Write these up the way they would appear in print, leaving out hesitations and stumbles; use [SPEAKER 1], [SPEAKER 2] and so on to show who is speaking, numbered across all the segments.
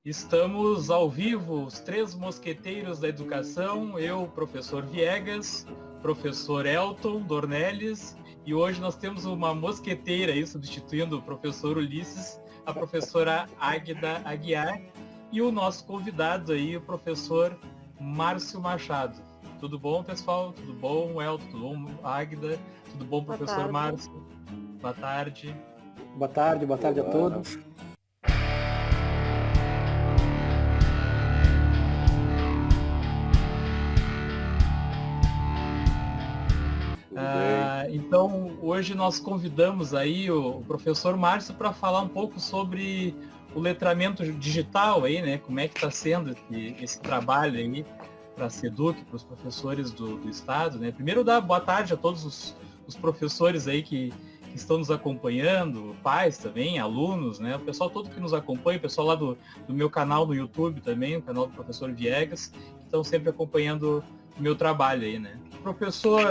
[SPEAKER 1] Estamos ao vivo, os três mosqueteiros da educação, eu, professor Viegas, professor Elton Dornelles, e hoje nós temos uma mosqueteira aí substituindo o professor Ulisses, a professora Águida Aguiar, e o nosso convidado aí, o professor Márcio Machado. Tudo bom, pessoal? Tudo bom, Elton? Tudo bom, Águida? Tudo bom, professor Márcio? Boa tarde.
[SPEAKER 2] Boa tarde a todos.
[SPEAKER 1] Então, hoje nós convidamos aí o professor Márcio para falar um pouco sobre o letramento digital aí, né? Como é que está sendo esse trabalho aí para a SEDUC, para os professores do Estado, né? Primeiro, dar boa tarde a todos os professores aí que estão nos acompanhando, pais também, alunos, né? O pessoal todo que nos acompanha, o pessoal lá do meu canal no YouTube também, o canal do professor Viegas, que estão sempre acompanhando o meu trabalho aí, né? Professor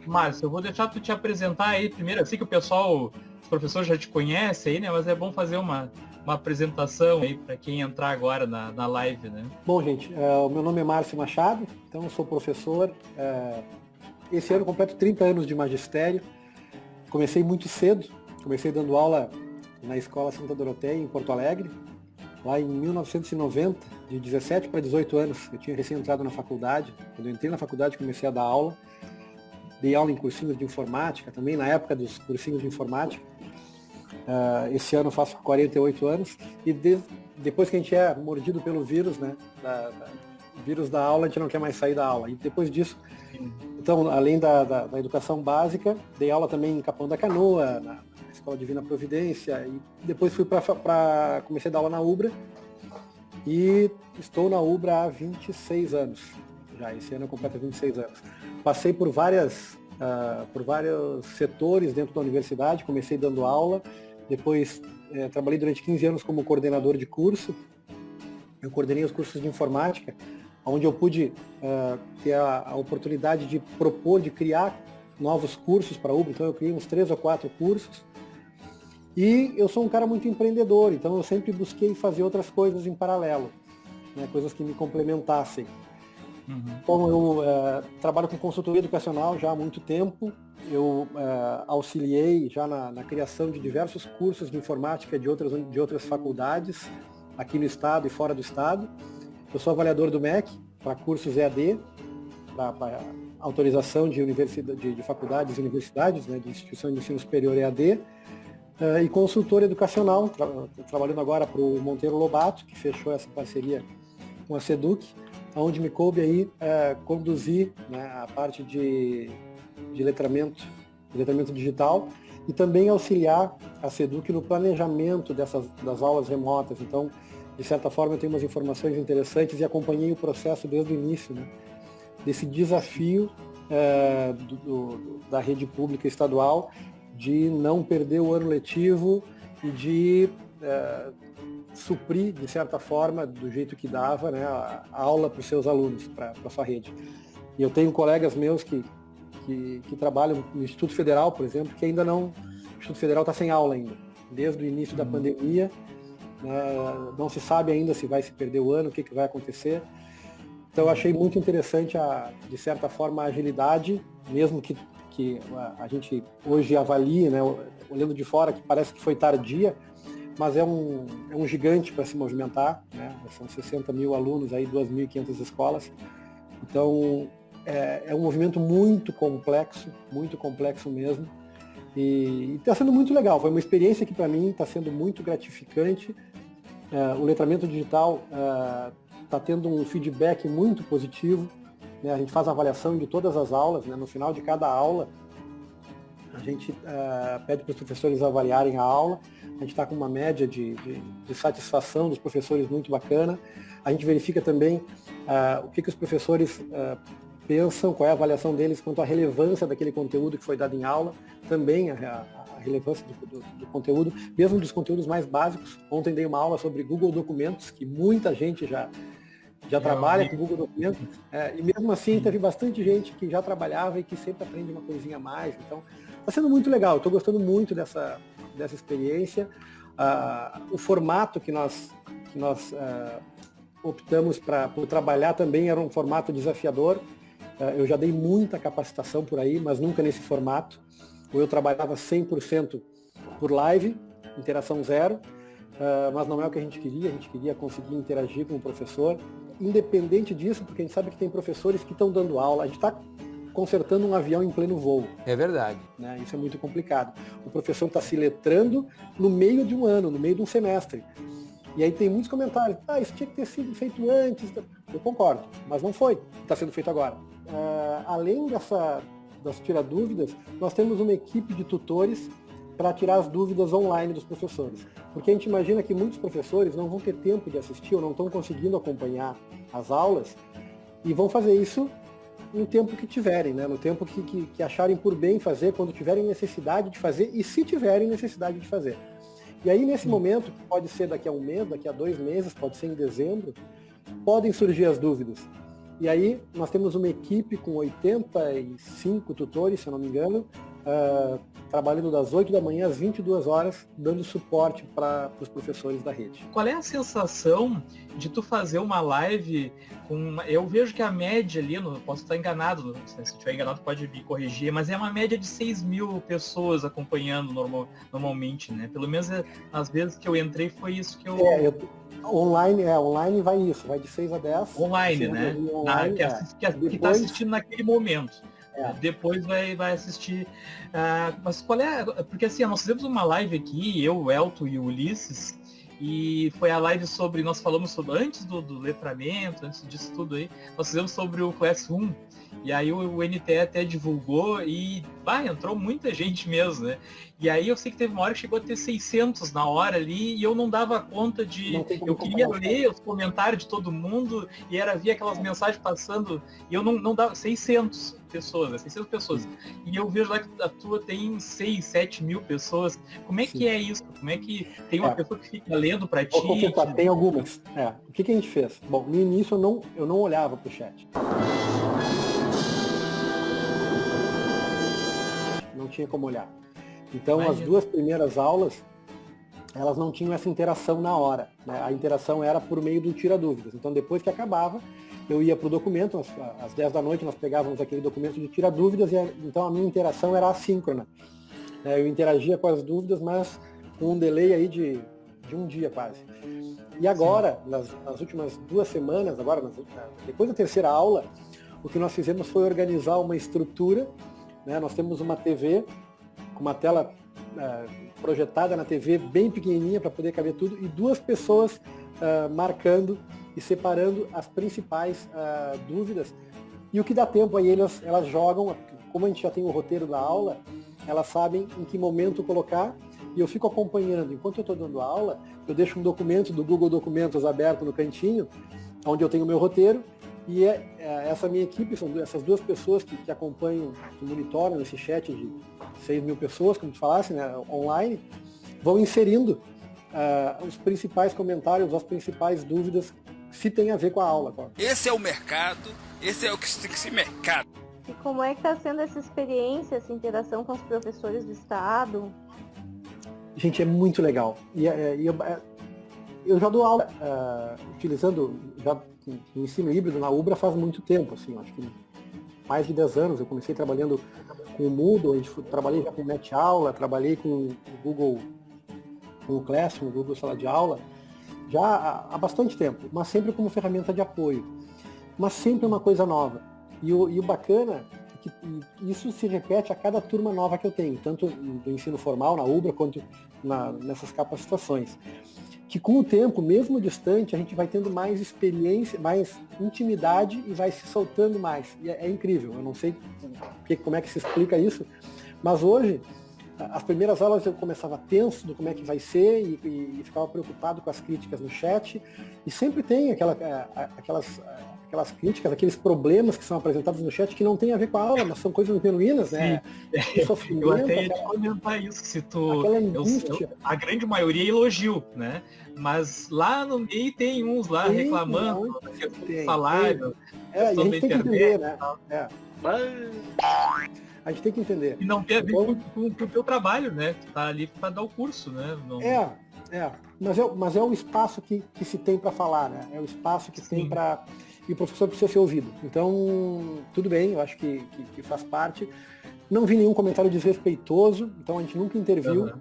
[SPEAKER 1] Márcio, eu vou deixar tu te apresentar aí primeiro, assim que o pessoal, os professores já te conhecem aí, né? Mas é bom fazer uma apresentação aí para quem entrar agora na live, né?
[SPEAKER 2] Bom, gente, o meu nome é Márcio Machado, então eu sou professor. Esse ano completo 30 anos de magistério. Comecei muito cedo, comecei dando aula na Escola Santa Doroteia, em Porto Alegre, lá em 1990, de 17 para 18 anos. Eu tinha recém entrado na faculdade. Quando eu entrei na faculdade, comecei a dar aula. Dei aula em cursinhos de informática também, na época dos cursinhos de informática. Esse ano eu faço 48 anos. E depois que a gente é mordido pelo vírus, né, vírus da aula, a gente não quer mais sair da aula. E depois disso, então, além da educação básica, dei aula também em Capão da Canoa, na Escola Divina Providência. E depois comecei a dar aula na UBRA. E estou na UBRA há 26 anos. Já esse ano eu completo 26 anos. Passei por vários setores dentro da universidade, comecei dando aula, depois trabalhei durante 15 anos como coordenador de curso. Eu coordenei os cursos de informática, onde eu pude ter a oportunidade de propor, de criar novos cursos para a UBRA. Então eu criei uns 3 ou 4 cursos. E eu sou um cara muito empreendedor, então eu sempre busquei fazer outras coisas em paralelo, né, coisas que me complementassem. Como eu trabalho com consultoria educacional já há muito tempo, eu auxiliei já na criação de diversos cursos de informática de outras faculdades, aqui no estado e fora do estado. Eu sou avaliador do MEC para cursos EAD, para autorização de faculdades e universidades, né, de instituição de ensino superior EAD, e consultor educacional, trabalhando agora para o Monteiro Lobato, que fechou essa parceria com a SEDUC, onde me coube aí conduzir, né, a parte de letramento digital e também auxiliar a SEDUC no planejamento das aulas remotas. Então, de certa forma, eu tenho umas informações interessantes e acompanhei o processo desde o início, né, desse desafio da rede pública estadual de não perder o ano letivo e de suprir, de certa forma, do jeito que dava, né, a aula para os seus alunos, para a sua rede. E eu tenho colegas meus que trabalham no Instituto Federal, por exemplo, que ainda não... O Instituto Federal está sem aula ainda, desde o início da pandemia. Não se sabe ainda se vai se perder o ano, o que vai acontecer. Então eu achei muito interessante, de certa forma, a agilidade, mesmo que a gente hoje avalie, né, olhando de fora, que parece que foi tardia, mas é um gigante para se movimentar, né? São 60 mil alunos, aí 2.500 escolas. Então, é um movimento muito complexo mesmo. E está sendo muito legal. Foi uma experiência que, para mim, está sendo muito gratificante. O letramento digital está tendo um feedback muito positivo, né? A gente faz a avaliação de todas as aulas, né? No final de cada aula, a gente pede para os professores avaliarem a aula. A gente está com uma média de satisfação dos professores muito bacana. A gente verifica também o que os professores pensam, qual é a avaliação deles quanto à relevância daquele conteúdo que foi dado em aula, também a relevância do conteúdo, mesmo dos conteúdos mais básicos. Ontem dei uma aula sobre Google Documentos, que muita gente já trabalha com Google Documentos, e mesmo assim teve bastante gente que já trabalhava e que sempre aprende uma coisinha a mais. Então, está sendo muito legal, estou gostando muito dessa experiência. O formato que nós optamos por trabalhar também, era um formato desafiador. Eu já dei muita capacitação por aí, mas nunca nesse formato. Eu trabalhava 100% por live, interação zero, mas não é o que a gente queria conseguir interagir com o professor. Independente disso, porque a gente sabe que tem professores que estão dando aula, a gente está consertando um avião em pleno voo.
[SPEAKER 3] É verdade.
[SPEAKER 2] Né? Isso é muito complicado. O professor está se letrando no meio de um ano, no meio de um semestre. E aí tem muitos comentários, isso tinha que ter sido feito antes. Eu concordo, mas não foi, está sendo feito agora. Além das tirar dúvidas, nós temos uma equipe de tutores para tirar as dúvidas online dos professores. Porque a gente imagina que muitos professores não vão ter tempo de assistir ou não estão conseguindo acompanhar as aulas e vão fazer isso no tempo que tiverem, né? No tempo que acharem por bem fazer, quando tiverem necessidade de fazer e se tiverem necessidade de fazer. E aí, nesse momento, pode ser daqui a um mês, daqui a 2 meses, pode ser em dezembro, podem surgir as dúvidas. E aí, nós temos uma equipe com 85 tutores, se eu não me engano, trabalhando das 8 da manhã às 22 horas, dando suporte para os professores da rede.
[SPEAKER 1] Qual é a sensação de tu fazer uma live com... Eu vejo que a média ali, posso estar enganado, se estiver enganado pode me corrigir, mas é uma média de 6 mil pessoas acompanhando normalmente, né? Pelo menos às vezes que eu entrei foi isso que eu...
[SPEAKER 2] Online vai isso, vai de 6 a 10.
[SPEAKER 1] Online, né?
[SPEAKER 2] Online,
[SPEAKER 1] que está assistindo naquele momento. Depois vai assistir. Mas qual é? Porque assim, nós fizemos uma live aqui, eu, o Elton e o Ulisses, e foi a live sobre, nós falamos sobre, antes do letramento, antes disso tudo aí, nós fizemos sobre o Classroom. E aí o NTE até divulgou e entrou muita gente mesmo, né? E aí eu sei que teve uma hora que chegou a ter 600 na hora ali e eu não dava conta de... Eu queria ler os comentários de todo mundo e via aquelas mensagens passando e eu não dava... 600 pessoas, né? 600 pessoas. E eu vejo lá que a tua tem 6, 7 mil pessoas. Como é que é isso? Como é que tem uma pessoa que fica lendo para ti?
[SPEAKER 2] Tem algumas. O que a gente fez? Bom, no início eu não olhava pro chat. Não tinha como olhar. Então, as 2 primeiras aulas, elas não tinham essa interação na hora, né? A interação era por meio do tira-dúvidas. Então, depois que acabava, eu ia para o documento, às 10 da noite nós pegávamos aquele documento de tira-dúvidas, então a minha interação era assíncrona. Eu interagia com as dúvidas, mas com um delay aí de um dia quase. E agora, nas últimas 2 semanas, depois da terceira aula, o que nós fizemos foi organizar uma estrutura, né? Nós temos uma TV com uma tela projetada na TV bem pequenininha para poder caber tudo e 2 pessoas marcando e separando as principais dúvidas. E o que dá tempo aí, elas jogam, como a gente já tem o roteiro da aula, elas sabem em que momento colocar e eu fico acompanhando. Enquanto eu estou dando aula, eu deixo um documento do Google Documentos aberto no cantinho, onde eu tenho o meu roteiro, e essa minha equipe, são essas 2 pessoas que acompanham, que monitoram esse chat de 6 mil pessoas, como tu falasse, né, online, vão inserindo os principais comentários, as principais dúvidas, se tem a ver com a aula.
[SPEAKER 4] Esse é o mercado, esse é o que tem que ser mercado.
[SPEAKER 5] E como é que está sendo essa experiência, essa interação com os professores do Estado?
[SPEAKER 2] Gente, é muito legal. E eu já dou aula utilizando o ensino híbrido na Ubra faz muito tempo, assim, acho que mais de 10 anos. Eu comecei trabalhando com o Moodle, trabalhei já com o NetAula, trabalhei com o Google, com o Classroom, o Google Sala de Aula, já há bastante tempo, mas sempre como ferramenta de apoio. Mas sempre uma coisa nova. E o bacana é que isso se repete a cada turma nova que eu tenho, tanto do ensino formal, na Ubra, quanto nessas capacitações. Que com o tempo, mesmo distante, a gente vai tendo mais experiência, mais intimidade e vai se soltando mais. E é incrível, eu não sei como é que se explica isso, mas hoje, as primeiras aulas eu começava tenso do como é que vai ser e ficava preocupado com as críticas no chat, e sempre tem aquelas críticas, aqueles problemas que são apresentados no chat que não tem a ver com a aula, mas são coisas genuínas, né?
[SPEAKER 1] Eu até ia te comentar isso, se tu... A grande maioria é elogio, né? Mas lá no meio tem uns lá reclamando do salário,
[SPEAKER 2] e a gente tem que entender, né? A gente tem que entender.
[SPEAKER 1] E não tem a ver com o teu trabalho, né? Tu tá ali para dar o curso, né? Não...
[SPEAKER 2] Mas é o espaço que se tem para falar, né? É o espaço que tem para... E o professor precisa ser ouvido. Então, tudo bem, eu acho que faz parte. Não vi nenhum comentário desrespeitoso, então a gente nunca interviu.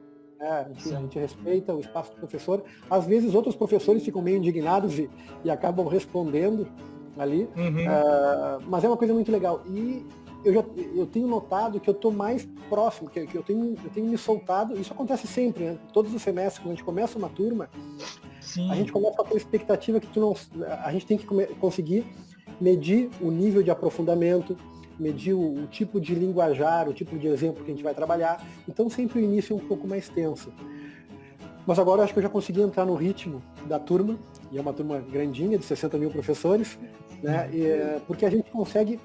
[SPEAKER 2] A gente respeita o espaço do professor. Às vezes outros professores ficam meio indignados e acabam respondendo ali. Mas é uma coisa muito legal. E eu tenho notado que eu estou mais próximo, que eu tenho me soltado. Isso acontece sempre, né? Todos os semestres, quando a gente começa uma turma, a gente começa com aquela expectativa que a gente tem que conseguir medir o nível de aprofundamento, medir o tipo de linguajar, o tipo de exemplo que a gente vai trabalhar. Então sempre o início é um pouco mais tenso. Mas agora eu acho que eu já consegui entrar no ritmo da turma, e é uma turma grandinha, de 60 mil professores, né? Porque a gente consegue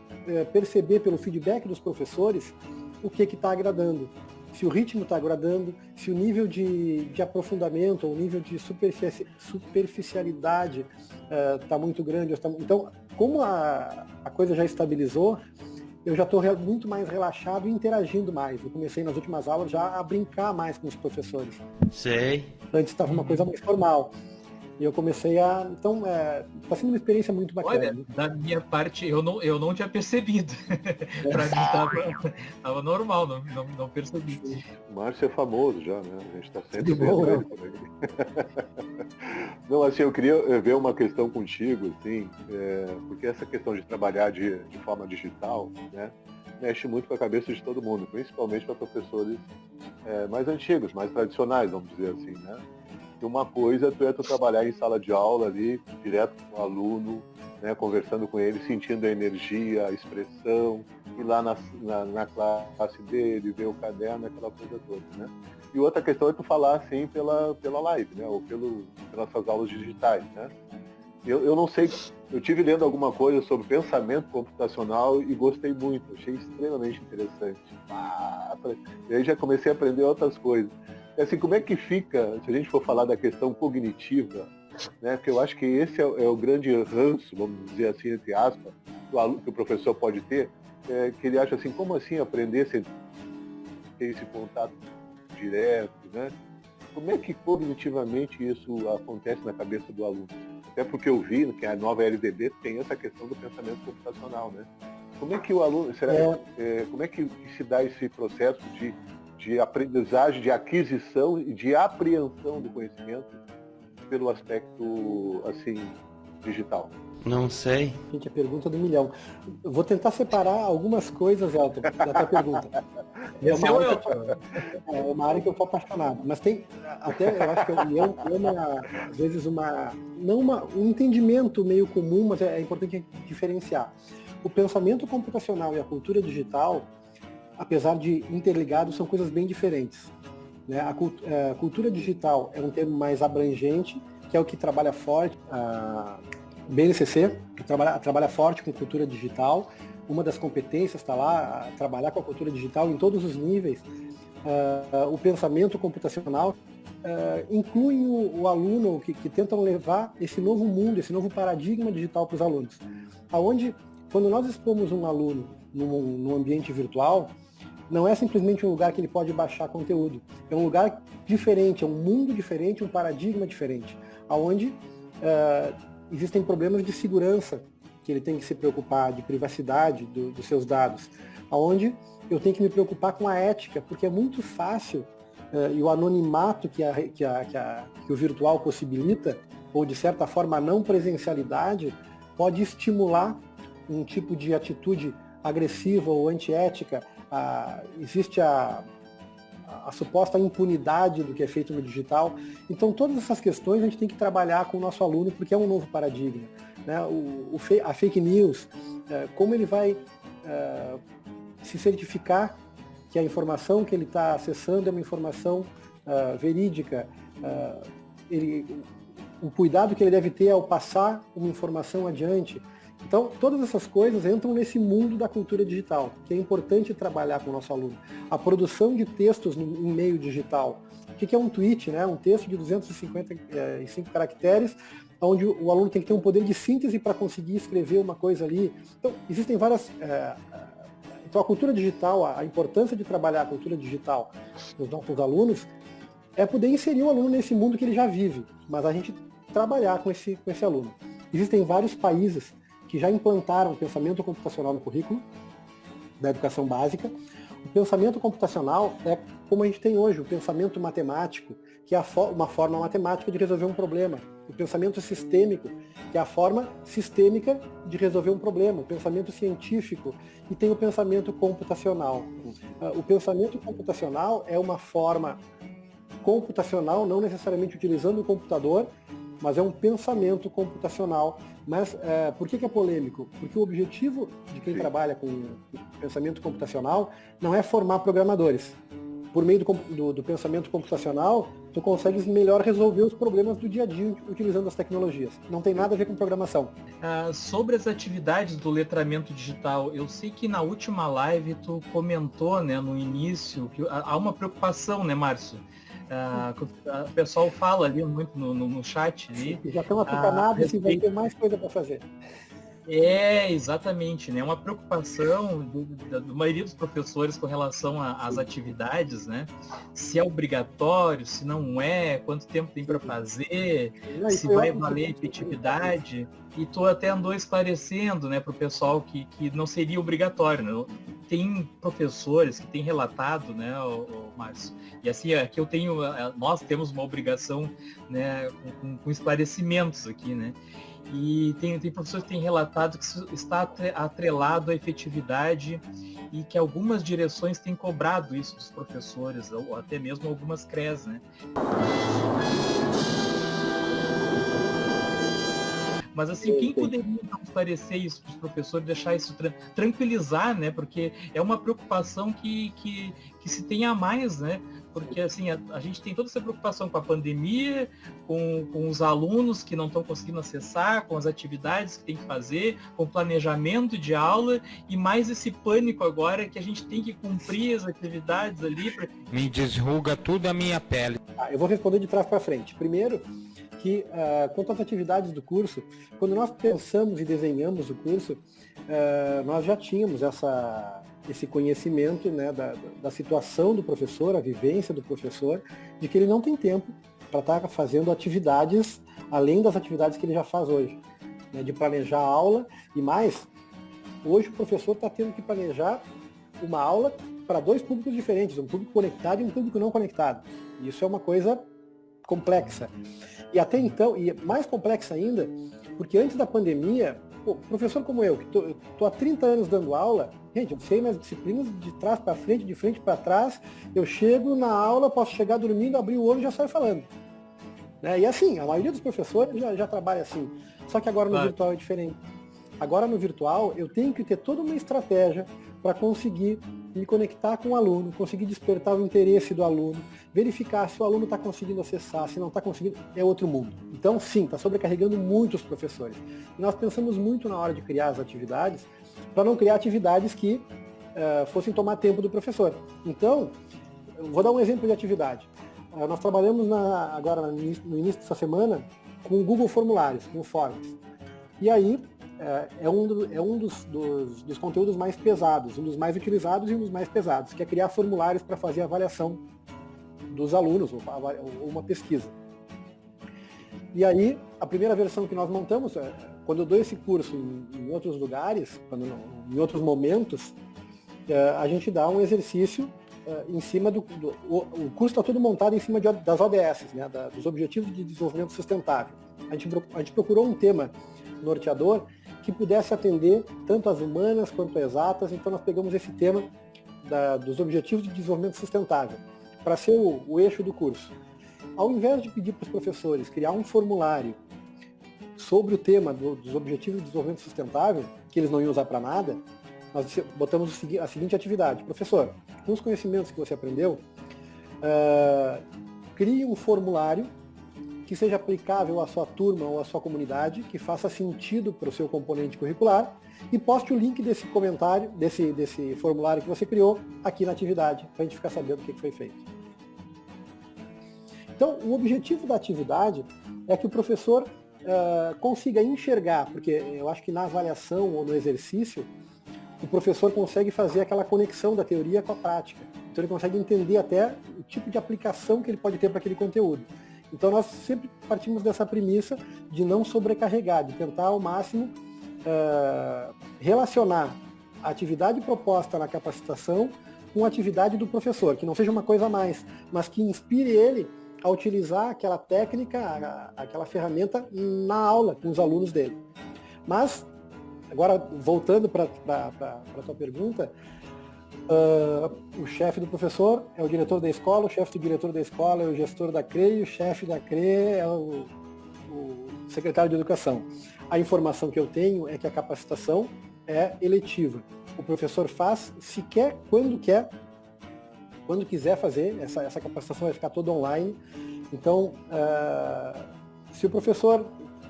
[SPEAKER 2] perceber pelo feedback dos professores o que está agradando. Se o ritmo está agradando, se o nível de aprofundamento, ou o nível de superficialidade está muito grande. Então, como a coisa já estabilizou, eu já estou muito mais relaxado e interagindo mais. Eu comecei nas últimas aulas já a brincar mais com os professores.
[SPEAKER 3] Sei.
[SPEAKER 2] Antes estava uma coisa mais formal. E eu comecei a... Então, está sendo uma experiência muito bacana.
[SPEAKER 1] Olha, da minha parte, eu não tinha percebido. Para mim tava normal, não percebi.
[SPEAKER 6] O Márcio é famoso já, né? A gente está sempre
[SPEAKER 2] bom,
[SPEAKER 6] vendo ele por aí. Não, assim, eu queria ver uma questão contigo, assim, porque essa questão de trabalhar de forma digital, né, mexe muito com a cabeça de todo mundo, principalmente para professores mais antigos, mais tradicionais, vamos dizer assim, né? E uma coisa é tu trabalhar em sala de aula ali, direto com o aluno, né, conversando com ele, sentindo a energia, a expressão, ir lá na classe dele, ver o caderno, aquela coisa toda, né? E outra questão é tu falar assim pela live, né? Ou pelas suas aulas digitais, né? Eu não sei, eu tive lendo alguma coisa sobre pensamento computacional e gostei muito, achei extremamente interessante. E aí já comecei a aprender outras coisas. Assim, como é que fica, se a gente for falar da questão cognitiva, né? Porque eu acho que esse é o grande ranço, vamos dizer assim, entre aspas, que o professor pode ter, que ele acha assim, como assim aprender sem ter esse contato direto, né? Como é que cognitivamente isso acontece na cabeça do aluno? Até porque eu vi que a nova LDB tem essa questão do pensamento computacional, né? Como é que o aluno, como é que se dá esse processo de aprendizagem, de aquisição e de apreensão do conhecimento pelo aspecto, assim, digital?
[SPEAKER 3] Não sei.
[SPEAKER 2] Gente, a pergunta do milhão. Eu vou tentar separar algumas coisas, Elton, da tua pergunta. É uma área que eu estou apaixonado. Mas tem, até eu acho que às vezes um entendimento meio comum, mas é importante diferenciar. O pensamento computacional e a cultura digital, apesar de interligados, são coisas bem diferentes. Né? A cultura digital é um termo mais abrangente, que é o que trabalha forte, a BNCC, que trabalha forte com cultura digital. Uma das competências está lá, trabalhar com a cultura digital em todos os níveis. O pensamento computacional inclui o aluno que tentam levar esse novo mundo, esse novo paradigma digital para os alunos. Aonde, quando nós expomos um aluno num ambiente virtual, não é simplesmente um lugar que ele pode baixar conteúdo. É um lugar diferente, é um mundo diferente, um paradigma diferente, aonde existem problemas de segurança que ele tem que se preocupar, de privacidade dos seus dados, aonde eu tenho que me preocupar com a ética, porque é muito fácil, e o anonimato que o virtual possibilita, ou de certa forma a não presencialidade, pode estimular um tipo de atitude agressiva ou antiética. Existe a suposta impunidade do que é feito no digital. Então, todas essas questões a gente tem que trabalhar com o nosso aluno, porque é um novo paradigma. Né? A fake news, como ele vai se certificar que a informação que ele está acessando é uma informação verídica, o cuidado que ele deve ter ao passar uma informação adiante. Então, todas essas coisas entram nesse mundo da cultura digital, que é importante trabalhar com o nosso aluno. A produção de textos em meio digital. O que é um tweet, né? Um texto de 255 caracteres, onde o aluno tem que ter um poder de síntese para conseguir escrever uma coisa ali. Então, existem várias... Então, a cultura digital, a importância de trabalhar a cultura digital nos nossos alunos, é poder inserir o aluno nesse mundo que ele já vive, mas a gente trabalhar com esse aluno. Existem vários países que já implantaram o pensamento computacional no currículo da educação básica. O pensamento computacional é como a gente tem hoje, o pensamento matemático, que é uma forma matemática de resolver um problema. O pensamento sistêmico, que é a forma sistêmica de resolver um problema. O pensamento científico, e tem o pensamento computacional. O pensamento computacional é uma forma computacional, não necessariamente utilizando o computador, mas é um pensamento computacional. Mas por que é polêmico? Porque o objetivo de quem trabalha com pensamento computacional não é formar programadores. Por meio do pensamento computacional, tu consegues melhor resolver os problemas do dia a dia utilizando as tecnologias. Não tem nada a ver com programação.
[SPEAKER 1] Sobre as atividades do letramento digital, eu sei que na última live tu comentou, né, no início, que há uma preocupação, né, Márcio? O pessoal fala ali muito no chat. Ali,
[SPEAKER 2] já estão atucanados e vai ter mais coisa para fazer.
[SPEAKER 1] Exatamente, né? Uma preocupação da maioria dos professores com relação às atividades, né? Se é obrigatório, se não é, quanto tempo tem para fazer, se vai valer a efetividade. E tu até andou esclarecendo, né, para o pessoal que não seria obrigatório, né? Tem professores que têm relatado, né, o Márcio, e assim, aqui nós temos uma obrigação, né, com esclarecimentos aqui, né? E tem professores que têm relatado que isso está atrelado à efetividade e que algumas direções têm cobrado isso dos professores, ou até mesmo algumas CREs, né? Mas assim, quem poderia então esclarecer isso para os professores, deixar isso tranquilizar, né? Porque é uma preocupação que se tem a mais, né? Porque assim, a gente tem toda essa preocupação com a pandemia, com os alunos que não estão conseguindo acessar, com as atividades que tem que fazer, com o planejamento de aula, e mais esse pânico agora que a gente tem que cumprir as atividades ali.
[SPEAKER 3] Me desruga tudo a minha pele.
[SPEAKER 2] Eu vou responder de trás para frente. Primeiro, que quanto às atividades do curso, quando nós pensamos e desenhamos o curso, nós já tínhamos esse conhecimento, né, da situação do professor, a vivência do professor, de que ele não tem tempo para estar fazendo atividades além das atividades que ele já faz hoje, né, de planejar a aula. E mais, hoje o professor está tendo que planejar uma aula para dois públicos diferentes, um público conectado e um público não conectado. E isso é uma coisa complexa. E até então, e mais complexa ainda, porque antes da pandemia, professor como eu, que tô há 30 anos dando aula, gente, eu sei nas disciplinas de trás para frente, de frente para trás, eu chego na aula, posso chegar dormindo, abrir o olho e já saio falando. Né? E assim, a maioria dos professores já trabalha assim. Só que agora no virtual é diferente. Agora no virtual eu tenho que ter toda uma estratégia para conseguir me conectar com o aluno, conseguir despertar o interesse do aluno, verificar se o aluno está conseguindo acessar, se não está conseguindo, é outro mundo. Então sim, está sobrecarregando muito os professores. E nós pensamos muito na hora de criar as atividades, para não criar atividades que fossem tomar tempo do professor. Então, eu vou dar um exemplo de atividade. Nós trabalhamos agora no início dessa semana com o Google Formulários, com o Forms. E aí, é um dos conteúdos mais pesados, um dos mais utilizados e um dos mais pesados, que é criar formulários para fazer a avaliação dos alunos, ou uma pesquisa. E aí, a primeira versão que nós montamos, quando eu dou esse curso em outros lugares, em outros momentos, a gente dá um exercício em cima o curso está todo montado em cima das ODS, né, dos Objetivos de Desenvolvimento Sustentável. A gente procurou um tema norteador que pudesse atender tanto as humanas quanto as exatas, então nós pegamos esse tema dos Objetivos de Desenvolvimento Sustentável para ser o eixo do curso. Ao invés de pedir para os professores criar um formulário sobre o tema dos Objetivos de Desenvolvimento Sustentável, que eles não iam usar para nada, nós botamos a seguinte atividade. Professor, com os conhecimentos que você aprendeu, crie um formulário que seja aplicável à sua turma ou à sua comunidade, que faça sentido para o seu componente curricular, e poste o link desse comentário, desse formulário que você criou, aqui na atividade, para a gente ficar sabendo o que foi feito. Então, o objetivo da atividade é que o professor consiga enxergar, porque eu acho que na avaliação ou no exercício, o professor consegue fazer aquela conexão da teoria com a prática. Então ele consegue entender até o tipo de aplicação que ele pode ter para aquele conteúdo. Então nós sempre partimos dessa premissa de não sobrecarregar, de tentar ao máximo relacionar a atividade proposta na capacitação com a atividade do professor, que não seja uma coisa a mais, mas que inspire ele a utilizar aquela técnica, aquela ferramenta na aula com os alunos dele. Mas, agora voltando para a tua pergunta, o chefe do professor é o diretor da escola, o chefe do diretor da escola é o gestor da CRE, e o chefe da CRE é o secretário de educação. A informação que eu tenho é que a capacitação é eletiva. O professor faz se quer, quando quiser fazer, essa capacitação vai ficar toda online. Então, se o professor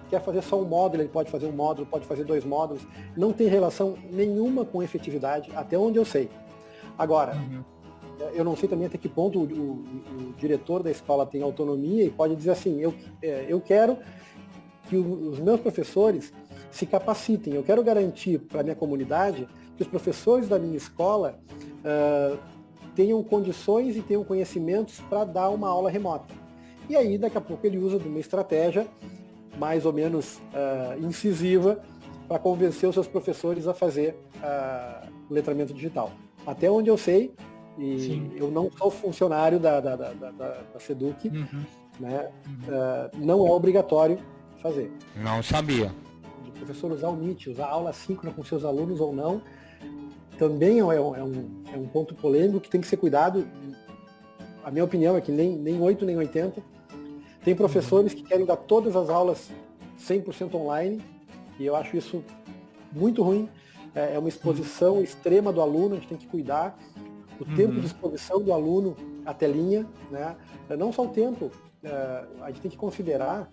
[SPEAKER 2] quer fazer só um módulo, ele pode fazer um módulo, pode fazer 2 módulos, não tem relação nenhuma com efetividade, até onde eu sei. Agora, eu não sei também até que ponto o diretor da escola tem autonomia e pode dizer assim, eu quero que os meus professores se capacitem, eu quero garantir para a minha comunidade que os professores da minha escola tenham condições e tenham conhecimentos para dar uma aula remota. E aí, daqui a pouco, ele usa de uma estratégia mais ou menos incisiva para convencer os seus professores a fazer o letramento digital. Até onde eu sei, e sim, eu não sou funcionário da SEDUC, né? Não é obrigatório fazer.
[SPEAKER 3] Não sabia.
[SPEAKER 2] O professor usar o Meet, usar aula síncrona com seus alunos ou não, também é um ponto polêmico que tem que ser cuidado. A minha opinião é que nem 8 nem 80. Tem professores que querem dar todas as aulas 100% online, e eu acho isso muito ruim. É uma exposição extrema do aluno, a gente tem que cuidar. O tempo de exposição do aluno à telinha, né? Não só o tempo, a gente tem que considerar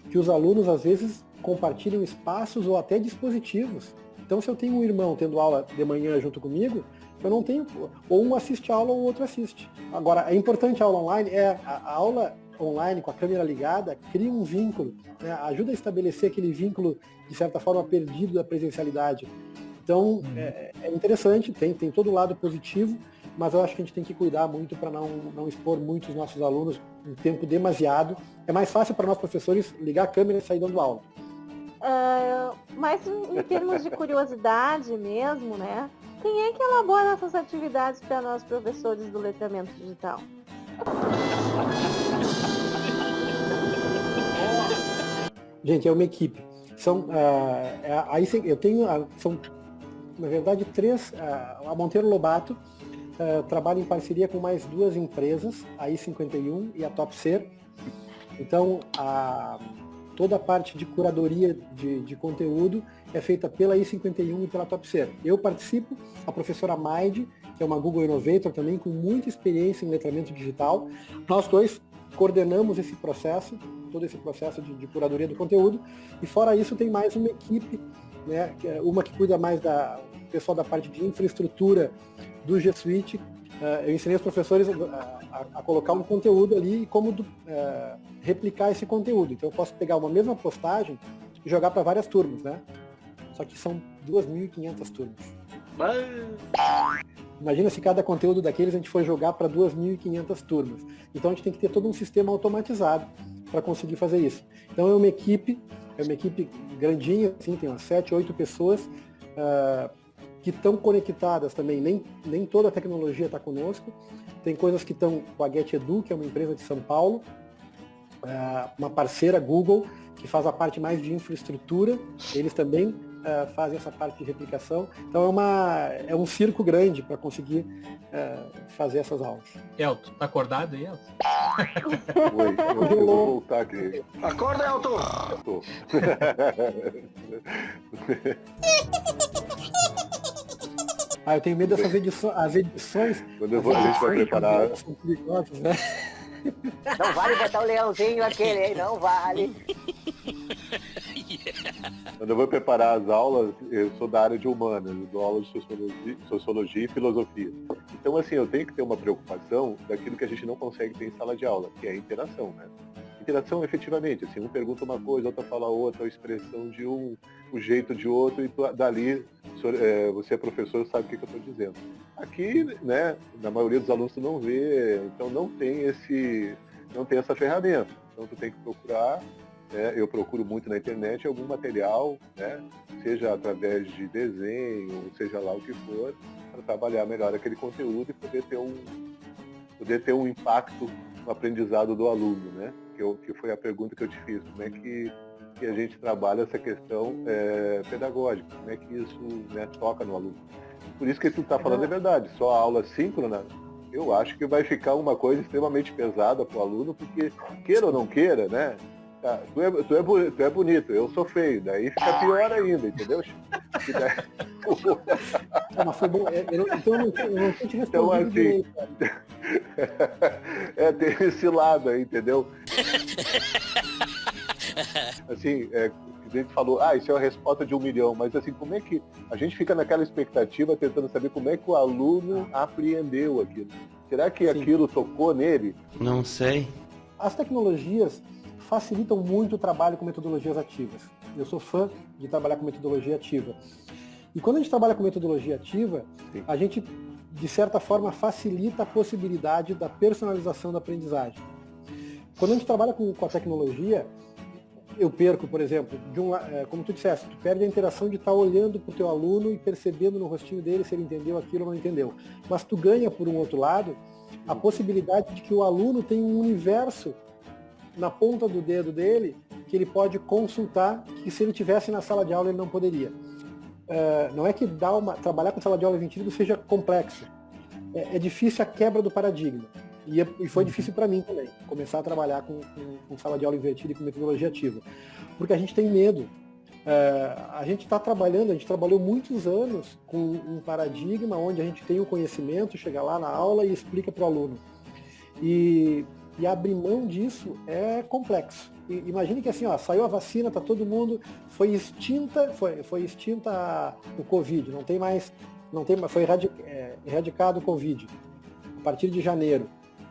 [SPEAKER 2] que os alunos, às vezes, compartilham espaços ou até dispositivos. Então, se eu tenho um irmão tendo aula de manhã junto comigo, eu não tenho, ou um assiste a aula ou o outro assiste. Agora, é importante a aula online, a aula online com a câmera ligada cria um vínculo, né? Ajuda a estabelecer aquele vínculo, de certa forma, perdido da presencialidade. Então, é interessante, tem todo o lado positivo, mas eu acho que a gente tem que cuidar muito para não expor muito os nossos alunos um tempo demasiado. É mais fácil para nós professores ligar a câmera e sair dando aula.
[SPEAKER 5] Mas em termos de curiosidade mesmo, né? Quem é que elabora essas atividades para nós professores do letramento digital?
[SPEAKER 2] Gente, é uma equipe. Eu tenho, são na verdade 3, a Monteiro Lobato trabalha em parceria com mais 2 empresas, a I51 e a Topser. Então, toda a parte de curadoria de conteúdo é feita pela I51 e pela Topser. Eu participo, a professora Maide, que é uma Google Innovator também, com muita experiência em letramento digital. Nós 2 coordenamos esse processo, todo esse processo de curadoria do conteúdo, e fora isso tem mais uma equipe, né, uma que cuida mais do pessoal da parte de infraestrutura do G Suite. Eu ensinei os professores a colocar um conteúdo ali e como replicar esse conteúdo. Então eu posso pegar uma mesma postagem e jogar para várias turmas, né? Só que são 2.500 turmas. Imagina se cada conteúdo daqueles a gente for jogar para 2.500 turmas. Então a gente tem que ter todo um sistema automatizado para conseguir fazer isso. Então é uma equipe grandinha, assim, tem umas 7, 8 pessoas que estão conectadas também. Nem toda a tecnologia está conosco. Tem coisas que estão com a GetEdu, que é uma empresa de São Paulo, uma parceira Google, que faz a parte mais de infraestrutura. Eles também fazem essa parte de replicação. Então é um circo grande para conseguir fazer essas aulas.
[SPEAKER 1] Elton, tá acordado aí, Elton?
[SPEAKER 6] Oi, eu vou voltar aqui.
[SPEAKER 7] Acorda, Elton!
[SPEAKER 6] Tô.
[SPEAKER 2] Eu tenho medo dessas edições.
[SPEAKER 6] Quando a gente vai preparar.
[SPEAKER 2] São perigosas, né?
[SPEAKER 7] Não vale botar o leãozinho aquele, hein? Não vale.
[SPEAKER 6] Quando eu vou preparar as aulas, eu sou da área de humanas, eu dou aula de sociologia e filosofia. Então, assim, eu tenho que ter uma preocupação daquilo que a gente não consegue ter em sala de aula, que é a interação, né? interação efetivamente, assim, um pergunta uma coisa, outra fala outra, a expressão de um, o jeito de outro, e dali você é professor, sabe o que eu estou dizendo. Aqui, né, na maioria dos alunos tu não vê, então não tem essa ferramenta. Então tu tem que procurar, eu procuro muito na internet algum material, né, seja através de desenho, seja lá o que for, para trabalhar melhor aquele conteúdo e poder ter um impacto no aprendizado do aluno, né? Que foi a pergunta que eu te fiz. Como é que a gente trabalha essa questão pedagógica? Como é que isso, né, toca no aluno? Por isso que tu está falando é verdade. Só a aula síncrona, eu acho que vai ficar uma coisa extremamente pesada para o aluno, porque queira ou não queira, né? Tá, tu é bonito, eu sou feio, daí fica pior ainda, entendeu?
[SPEAKER 2] Mas foi bom. Então eu não tinha te respondido
[SPEAKER 6] então, assim,
[SPEAKER 2] direito.
[SPEAKER 6] Tem esse lado aí, entendeu? Assim, a gente falou, isso é a resposta de 1 milhão, mas assim, como é que a gente fica naquela expectativa tentando saber como é que o aluno apreendeu aquilo? Será que aquilo tocou nele?
[SPEAKER 3] Não sei.
[SPEAKER 2] As tecnologias facilitam muito o trabalho com metodologias ativas. Eu sou fã de trabalhar com metodologia ativa. E quando a gente trabalha com metodologia ativa, a gente, de certa forma, facilita a possibilidade da personalização da aprendizagem. Quando a gente trabalha com a tecnologia, eu perco, por exemplo, como tu disseste, tu perde a interação de estar olhando para o teu aluno e percebendo no rostinho dele se ele entendeu aquilo ou não entendeu. Mas tu ganha, por um outro lado, a possibilidade de que o aluno tenha um universo na ponta do dedo dele, que ele pode consultar, que se ele tivesse na sala de aula ele não poderia. Não é que trabalhar com sala de aula invertida seja complexo. É difícil a quebra do paradigma. E foi difícil para mim também, começar a trabalhar com sala de aula invertida e com metodologia ativa. Porque a gente tem medo. A gente trabalhou muitos anos com um paradigma onde a gente tem o conhecimento, chega lá na aula e explica para o aluno. E abrir mão disso é complexo. Imagine que assim, saiu a vacina, tá todo mundo, foi extinta o Covid, foi erradicado o Covid a partir de janeiro.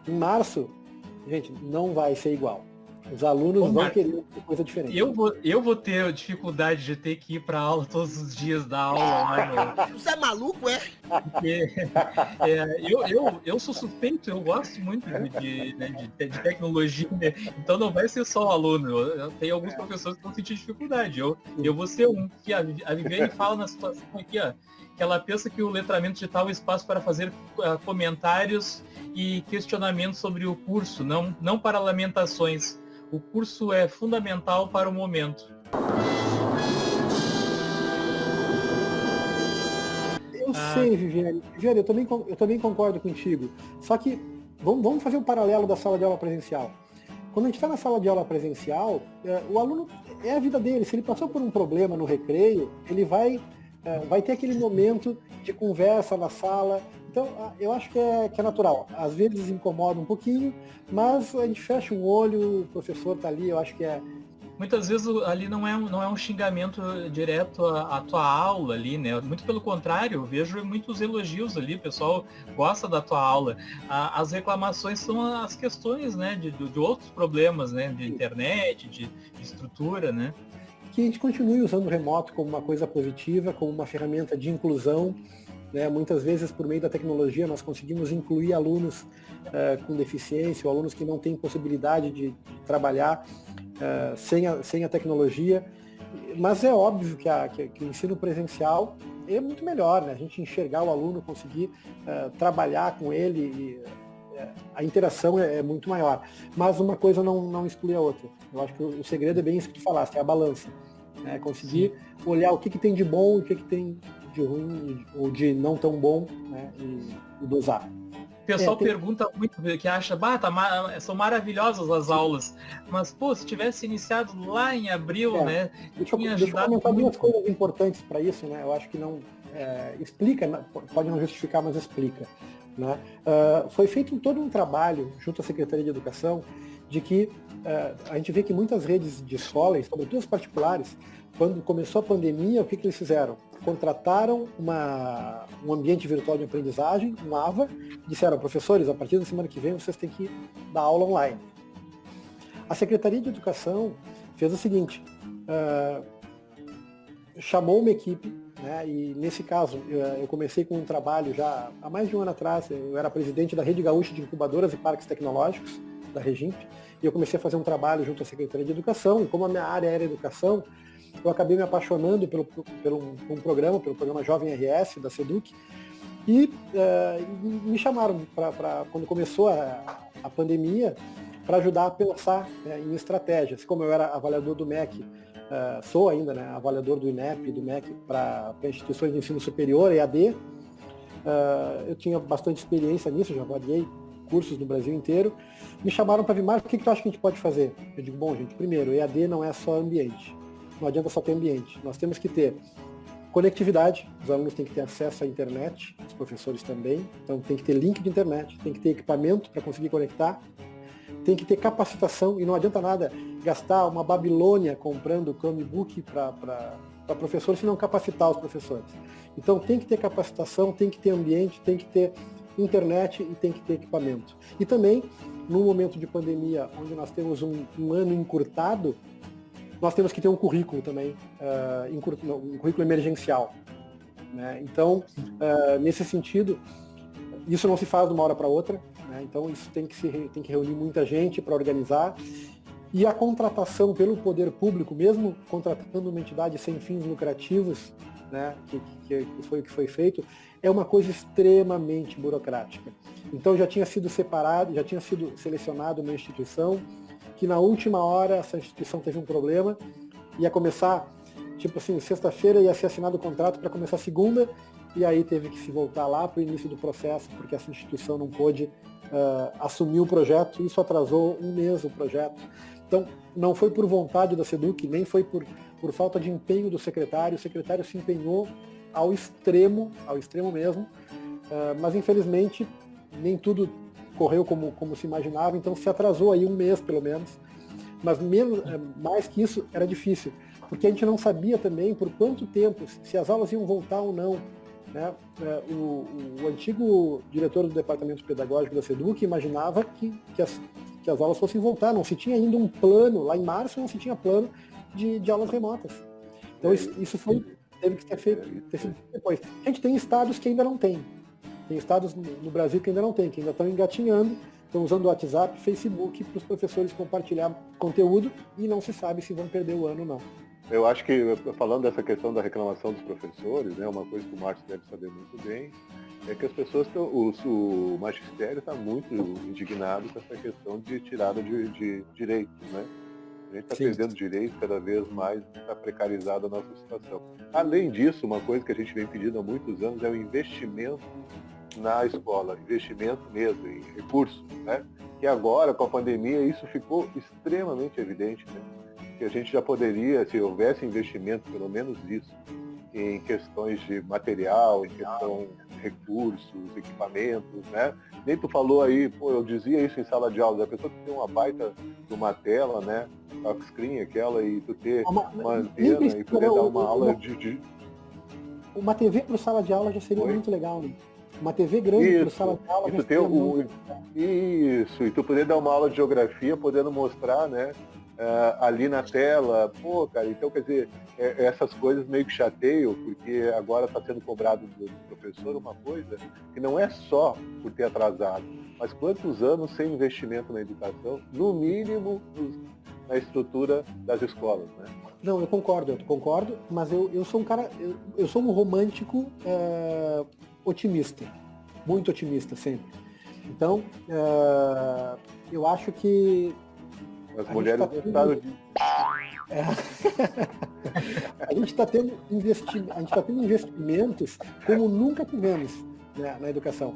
[SPEAKER 2] Em março, gente, não vai ser igual. Os alunos vão querer coisa diferente.
[SPEAKER 1] Eu vou ter dificuldade de ter que ir para aula todos os dias da aula.
[SPEAKER 8] Você é maluco, é?
[SPEAKER 1] Porque eu sou suspeito, eu gosto muito de tecnologia, né? Então não vai ser só o aluno. Eu tenho alguns professores que vão sentir dificuldade. Eu vou ser um que a Viviane fala na situação aqui, que ela pensa que o letramento digital é um espaço para fazer comentários e questionamentos sobre o curso, não para lamentações. O curso é fundamental para o momento.
[SPEAKER 2] Eu sei, Viviane. Viviane, eu também concordo contigo. Só que vamos fazer um paralelo da sala de aula presencial. Quando a gente está na sala de aula presencial, o aluno é a vida dele. Se ele passou por um problema no recreio, ele vai ter aquele momento de conversa na sala. Então, eu acho que é natural. Às vezes incomoda um pouquinho, mas a gente fecha um olho, o professor está ali, eu acho que é...
[SPEAKER 1] Muitas vezes ali não é um xingamento direto à tua aula ali, né? Muito pelo contrário, eu vejo muitos elogios ali, o pessoal gosta da tua aula. As reclamações são as questões, né, de outros problemas, né, de internet, de estrutura, né?
[SPEAKER 2] Que a gente continue usando o remoto como uma coisa positiva, como uma ferramenta de inclusão, né? Muitas vezes, por meio da tecnologia, nós conseguimos incluir alunos com deficiência, ou alunos que não têm possibilidade de trabalhar sem a tecnologia. Mas é óbvio que o ensino presencial é muito melhor, né? A gente enxergar o aluno, conseguir trabalhar com ele, a interação é muito maior. Mas uma coisa não exclui a outra. Eu acho que o segredo é bem isso que tu falaste, é a balança. Né? Conseguir olhar o que tem de bom e o que tem de ruim ou de não tão bom, né? e dosar.
[SPEAKER 1] O pessoal pergunta muito, que acha, são maravilhosas as aulas, mas, se tivesse iniciado lá em abril, né?
[SPEAKER 2] Deixa eu comentar duas coisas importantes para isso, né? Eu acho que não explica, pode não justificar, mas explica. Né? Foi feito todo um trabalho junto à Secretaria de Educação de que a gente vê que muitas redes de escola, e sobretudo as particulares, quando começou a pandemia, o que eles fizeram? Contrataram um ambiente virtual de aprendizagem, um AVA, disseram, professores, a partir da semana que vem vocês têm que dar aula online. A Secretaria de Educação fez o seguinte, chamou uma equipe, né, e nesse caso eu comecei com um trabalho já há mais de um ano atrás. Eu era presidente da Rede Gaúcha de Incubadoras e Parques Tecnológicos, da Regimp, e eu comecei a fazer um trabalho junto à Secretaria de Educação, e como a minha área era educação, eu acabei me apaixonando pelo programa Jovem RS, da SEDUC, e me chamaram para quando começou a pandemia, para ajudar a pensar, né, em estratégias. Como eu era avaliador do MEC, sou ainda, né, avaliador do INEP e do MEC para instituições de ensino superior, EAD, eu tinha bastante experiência nisso, já avaliei cursos no Brasil inteiro. Me chamaram para vir, mais, o que tu acha que a gente pode fazer? Eu digo, bom, gente, primeiro, EAD não é só ambiente, não adianta só ter ambiente, nós temos que ter conectividade, os alunos têm que ter acesso à internet, os professores também, então tem que ter link de internet, tem que ter equipamento para conseguir conectar, tem que ter capacitação, e não adianta nada gastar uma Babilônia comprando Chromebook para professores se não capacitar os professores. Então tem que ter capacitação, tem que ter ambiente, tem que ter internet e tem que ter equipamento. E também, num momento de pandemia, onde nós temos um ano encurtado, nós temos que ter um currículo também, um currículo emergencial, né? Então, nesse sentido, isso não se faz de uma hora para outra, né? Então isso tem que reunir muita gente para organizar. E a contratação pelo poder público, mesmo contratando uma entidade sem fins lucrativos, né, que foi o que foi feito, é uma coisa extremamente burocrática. Então já tinha sido separado, já tinha sido selecionado uma instituição que na última hora essa instituição teve um problema, ia começar, tipo assim, sexta-feira ia ser assinado o contrato para começar segunda, e aí teve que se voltar lá para o início do processo, porque essa instituição não pôde assumir o projeto, e isso atrasou um mês o projeto. Então, não foi por vontade da SEDUC, nem foi por falta de empenho do secretário. O secretário se empenhou ao extremo mesmo, mas infelizmente nem tudo correu como se imaginava, então se atrasou aí um mês pelo menos, mas mais que isso era difícil, porque a gente não sabia também por quanto tempo, se as aulas iam voltar ou não, né? O antigo diretor do departamento pedagógico da SEDUC imaginava que as aulas fossem voltar, não se tinha ainda um plano, lá em março não se tinha plano de aulas remotas. Então isso teve que ter sido depois. A gente tem estados que ainda não tem. Tem estados no Brasil que ainda não tem, que ainda estão engatinhando, estão usando o WhatsApp, Facebook para os professores compartilhar conteúdo, e não se sabe se vão perder o ano ou não.
[SPEAKER 6] Eu acho que, falando dessa questão da reclamação dos professores, né, uma coisa que o Márcio deve saber muito bem, é que as pessoas o magistério está muito indignado com essa questão de tirada de direitos, né? A gente está perdendo direitos cada vez mais, está precarizada a nossa situação. Além disso, uma coisa que a gente vem pedindo há muitos anos é o investimento na escola, investimento mesmo em recursos, né? Que agora, com a pandemia, isso ficou extremamente evidente, né? Que a gente já poderia, se houvesse investimento, pelo menos isso, em questões de material, em questão de recursos, equipamentos, né? Nem tu falou aí, eu dizia isso em sala de aula, a pessoa tem uma baita de uma tela, né? Touchscreen aquela, e tu ter uma antena e poder dar uma aula de...
[SPEAKER 2] Uma TV para sala de aula já seria muito legal, né? Uma TV grande para sala de aula já seria muito legal.
[SPEAKER 6] Isso, e tu poder dar uma aula de geografia, podendo mostrar, né? Ali na tela, cara, então quer dizer, essas coisas meio que chateiam, porque agora está sendo cobrado do professor uma coisa que não é só por ter atrasado, mas quantos anos sem investimento na educação, no mínimo na estrutura das escolas, né?
[SPEAKER 2] Não, eu concordo, mas eu sou um cara, eu sou um romântico otimista, muito otimista sempre. Então, eu acho que
[SPEAKER 6] as mulheres gostaram de...
[SPEAKER 2] A gente está tendo investimentos como nunca tivemos, né, na educação.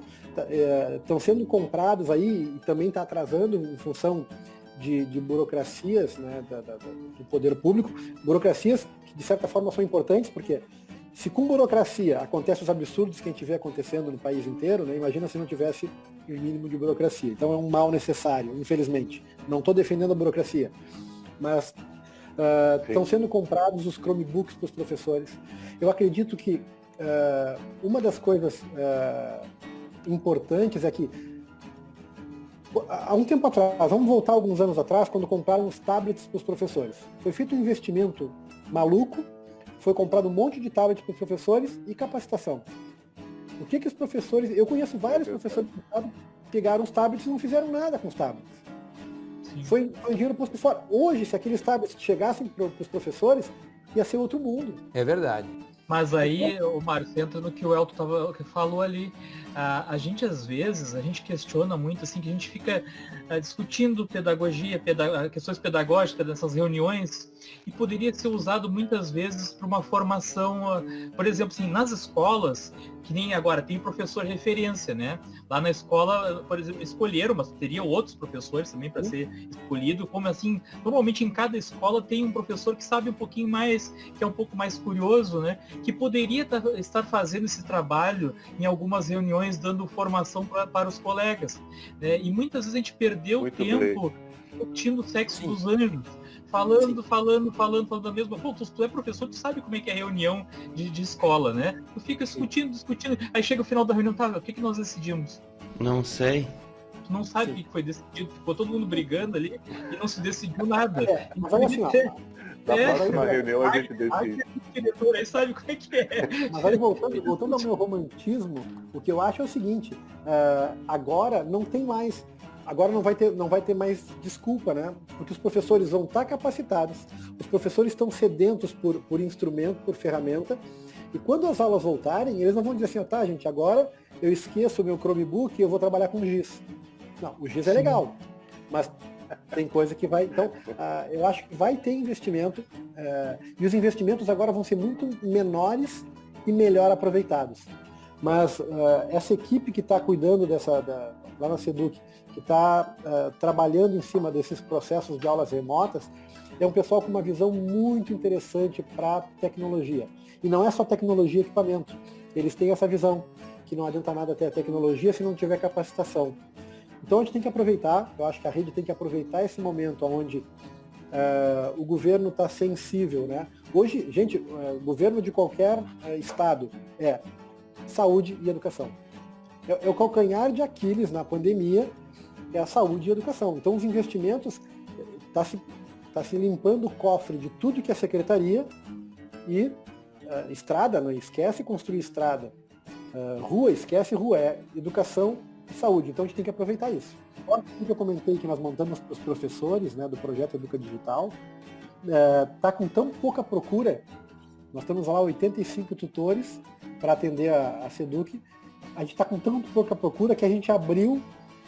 [SPEAKER 2] Estão sendo comprados aí, e também está atrasando em função de burocracias, né, do poder público, burocracias que de certa forma são importantes, porque se com burocracia acontecem os absurdos que a gente vê acontecendo no país inteiro, né, imagina se não tivesse o mínimo de burocracia. Então é um mal necessário, infelizmente. Não estou defendendo a burocracia, mas estão sendo comprados os Chromebooks para os professores. Eu acredito que uma das coisas importantes é que Há um tempo atrás, vamos voltar alguns anos atrás, quando compraram os tablets para os professores. Foi feito um investimento maluco, foi comprado um monte de tablets para os professores e capacitação. O que os professores... Eu conheço vários professores que pegaram os tablets e não fizeram nada com os tablets. Foi um dinheiro posto fora. Hoje, se aqueles tablets chegassem para os professores, ia ser outro mundo.
[SPEAKER 8] É verdade.
[SPEAKER 1] Mas aí, o Márcio, entra no que o Elton falou ali. A gente, às vezes, a gente questiona muito, assim, que a gente fica discutindo pedagogia, questões pedagógicas nessas reuniões, e poderia ser usado muitas vezes para uma formação, por exemplo, assim, nas escolas, que nem agora, tem professor de referência, né? Lá na escola, por exemplo, escolheram, mas teriam outros professores também para ser escolhido, como assim, normalmente em cada escola tem um professor que sabe um pouquinho mais, que é um pouco mais curioso, né? Que poderia estar fazendo esse trabalho em algumas reuniões, dando formação para os colegas, né? E muitas vezes a gente perdeu tempo discutindo o sexo dos anjos, falando da mesma. Pô, tu é professor, tu sabe como é que é a reunião de escola, né? Tu fica discutindo, aí chega o final da reunião, tá, o que nós decidimos?
[SPEAKER 9] Não sei.
[SPEAKER 1] Tu não sabe o que foi decidido, ficou todo mundo brigando ali e não se decidiu nada.
[SPEAKER 2] Mas olha assim, ó,
[SPEAKER 6] na próxima reunião a gente decide.
[SPEAKER 1] O diretor aí sabe como é que é.
[SPEAKER 2] Mas aí, voltando ao meu romantismo, o que eu acho é o seguinte, agora não tem mais, agora não vai ter mais desculpa, né? Porque os professores vão estar capacitados, os professores estão sedentos por instrumento, por ferramenta, e quando as aulas voltarem, eles não vão dizer assim, tá, gente, agora eu esqueço o meu Chromebook e eu vou trabalhar com GIS. Não, o GIS é legal, mas tem coisa que vai... Então, eu acho que vai ter investimento, e os investimentos agora vão ser muito menores e melhor aproveitados. Mas essa equipe que está cuidando lá na SEDUC, que está trabalhando em cima desses processos de aulas remotas, é um pessoal com uma visão muito interessante para tecnologia. E não é só tecnologia e equipamento. Eles têm essa visão, que não adianta nada ter a tecnologia se não tiver capacitação. Então a gente tem que aproveitar, eu acho que a rede tem que aproveitar esse momento onde o governo está sensível, né? Hoje, gente, o governo de qualquer estado é saúde e educação. É o calcanhar de Aquiles na pandemia, é a saúde e a educação. Então os investimentos, está se limpando o cofre de tudo que é secretaria e estrada, não esquece construir estrada. Rua, esquece rua, é educação e saúde. Então a gente tem que aproveitar isso. Olha o que eu comentei que nós montamos para os professores, né, do projeto Educa Digital, está com tão pouca procura, nós temos lá 85 tutores para atender a SEDUC, a gente está com tão pouca procura que a gente abriu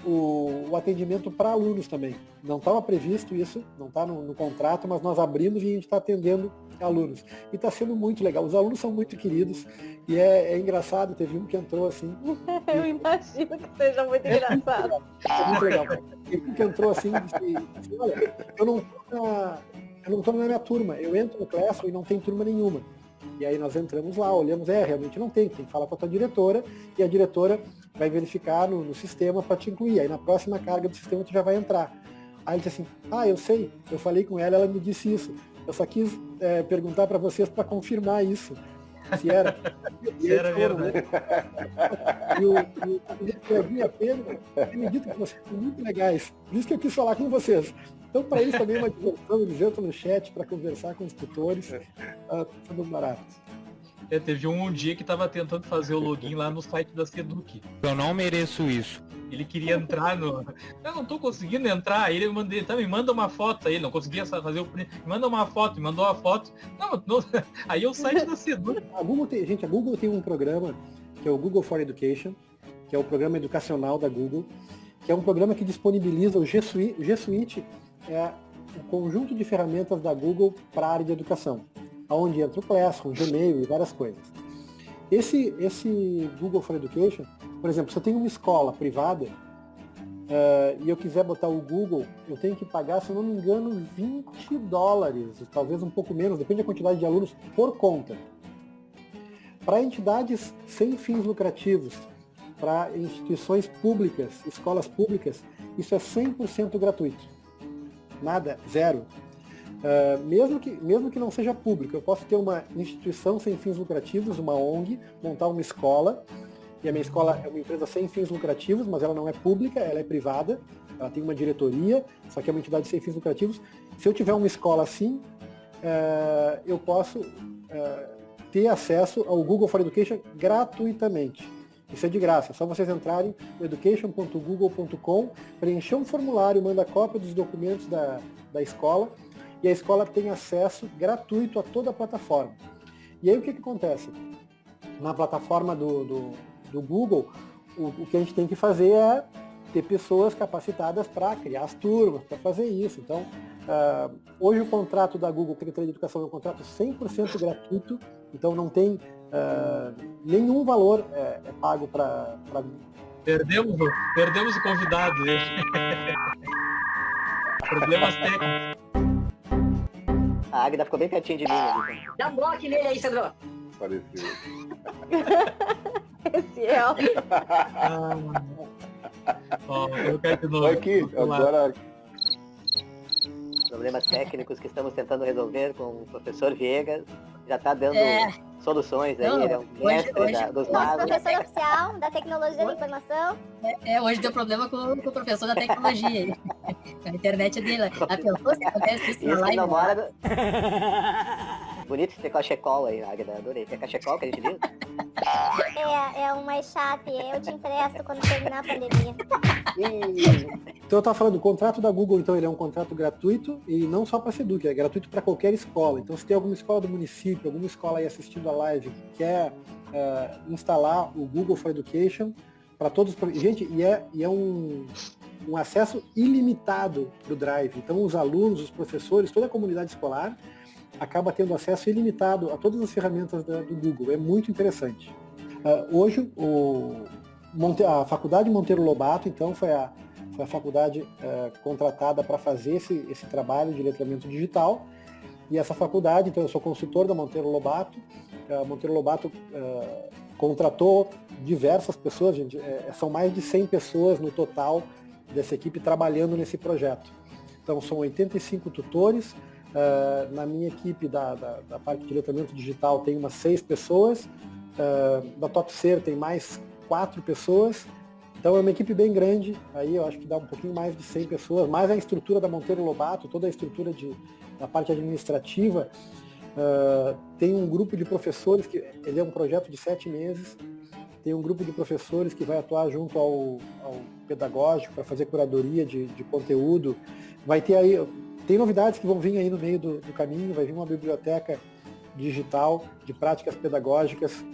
[SPEAKER 2] o atendimento para alunos também. Não estava previsto isso, não está no contrato, mas nós abrimos e a gente está atendendo alunos. E está sendo muito legal. Os alunos são muito queridos e é engraçado, teve um que entrou assim.
[SPEAKER 5] Eu imagino que seja muito engraçado.
[SPEAKER 2] É muito legal. Teve um que entrou assim e disse, olha, eu não estou na minha turma, eu entro no Classroom e não tem turma nenhuma. E aí nós entramos lá, olhamos, realmente não tem que falar com a tua diretora, e a diretora vai verificar no sistema para te incluir. Aí na próxima carga do sistema tu já vai entrar. Aí ele disse assim, eu sei, eu falei com ela me disse isso. Eu só quis perguntar para vocês para confirmar isso. Se era.
[SPEAKER 1] Se era verdade.
[SPEAKER 2] Né? E o Pedro, me dito que vocês são muito legais. Por isso que eu quis falar com vocês. Então, para eles também é uma diversão, eles entram no chat para conversar com os tutores. Tudo barato.
[SPEAKER 1] Teve um dia que estava tentando fazer o login lá no site da SEDUC.
[SPEAKER 3] Eu não mereço isso.
[SPEAKER 1] Ele queria entrar no... Eu não estou conseguindo entrar. Aí ele me manda uma foto. Aí ele não conseguia fazer o print. Me manda uma foto, me mandou uma foto. Não. Aí é o site da SEDUC.
[SPEAKER 2] A Google tem um programa, que é o Google for Education, que é o programa educacional da Google, que é um programa que disponibiliza o G Suite. O G Suite é um conjunto de ferramentas da Google para a área de educação, onde entra o Classroom, Gmail e várias coisas. Esse Google for Education, por exemplo, se eu tenho uma escola privada e eu quiser botar o Google, eu tenho que pagar, se eu não me engano, $20, talvez um pouco menos, depende da quantidade de alunos, por conta. Para entidades sem fins lucrativos, para instituições públicas, escolas públicas, isso é 100% gratuito. Nada, zero. Mesmo que não seja público, eu posso ter uma instituição sem fins lucrativos, uma ONG, montar uma escola e a minha escola é uma empresa sem fins lucrativos, mas ela não é pública, ela é privada, ela tem uma diretoria, só que é uma entidade sem fins lucrativos. Se eu tiver uma escola assim, eu posso ter acesso ao Google for Education gratuitamente. Isso é de graça, é só vocês entrarem no education.google.com, preencher um formulário, manda cópia dos documentos da escola, e a escola tem acesso gratuito a toda a plataforma. E aí o que acontece? Na plataforma do Google, o que a gente tem que fazer é ter pessoas capacitadas para criar as turmas, para fazer isso. Então, hoje o contrato da Google Secretaria de Educação é um contrato 100% gratuito, então não tem nenhum valor pago para
[SPEAKER 1] Perdemos o convidado. Problemas técnicos.
[SPEAKER 7] A Águida ficou bem pertinho de mim ali. Dá um bloco nele aí, Sandro.
[SPEAKER 6] Pareceu.
[SPEAKER 5] Esse é o...
[SPEAKER 1] Eu quero de novo.
[SPEAKER 6] Aqui, agora...
[SPEAKER 7] Problemas técnicos que estamos tentando resolver com o professor Viegas. Já está dando soluções aí, ele é um mestre dos magos.
[SPEAKER 8] Professor oficial da tecnologia da informação.
[SPEAKER 9] Hoje deu problema com o professor da tecnologia. A internet dele. A pessoa que acontece isso na live.
[SPEAKER 7] Namora... Bonito esse cachecol aí, Águida, adorei. É cachecol que a gente viu?
[SPEAKER 8] É uma chat, eu te empresto quando terminar a pandemia.
[SPEAKER 2] Então eu estava falando, o contrato da Google, então, ele é um contrato gratuito, e não só para a Seduc, é gratuito para qualquer escola. Então se tem alguma escola do município, alguma escola aí assistindo a live que quer instalar o Google for Education, para todos, gente, e é um acesso ilimitado para o Drive. Então os alunos, os professores, toda a comunidade escolar acaba tendo acesso ilimitado a todas as ferramentas do Google. É muito interessante. Hoje, a Faculdade Monteiro Lobato, então, foi a faculdade contratada para fazer esse trabalho de letramento digital. E essa faculdade, então, eu sou consultor da Monteiro Lobato. A Monteiro Lobato contratou diversas pessoas, gente, são mais de 100 pessoas no total dessa equipe trabalhando nesse projeto. Então, são 85 tutores. Na minha equipe da parte de letramento digital tem umas 6 pessoas, da TopSer tem mais 4 pessoas, então é uma equipe bem grande, aí eu acho que dá um pouquinho mais de 100 pessoas, mais a estrutura da Monteiro Lobato, toda a estrutura da parte administrativa. Tem um grupo de professores, ele é um projeto de 7 meses, tem um grupo de professores que vai atuar junto ao pedagógico para fazer curadoria de conteúdo, vai ter aí... Tem novidades que vão vir aí no meio do caminho, vai vir uma biblioteca digital de práticas pedagógicas,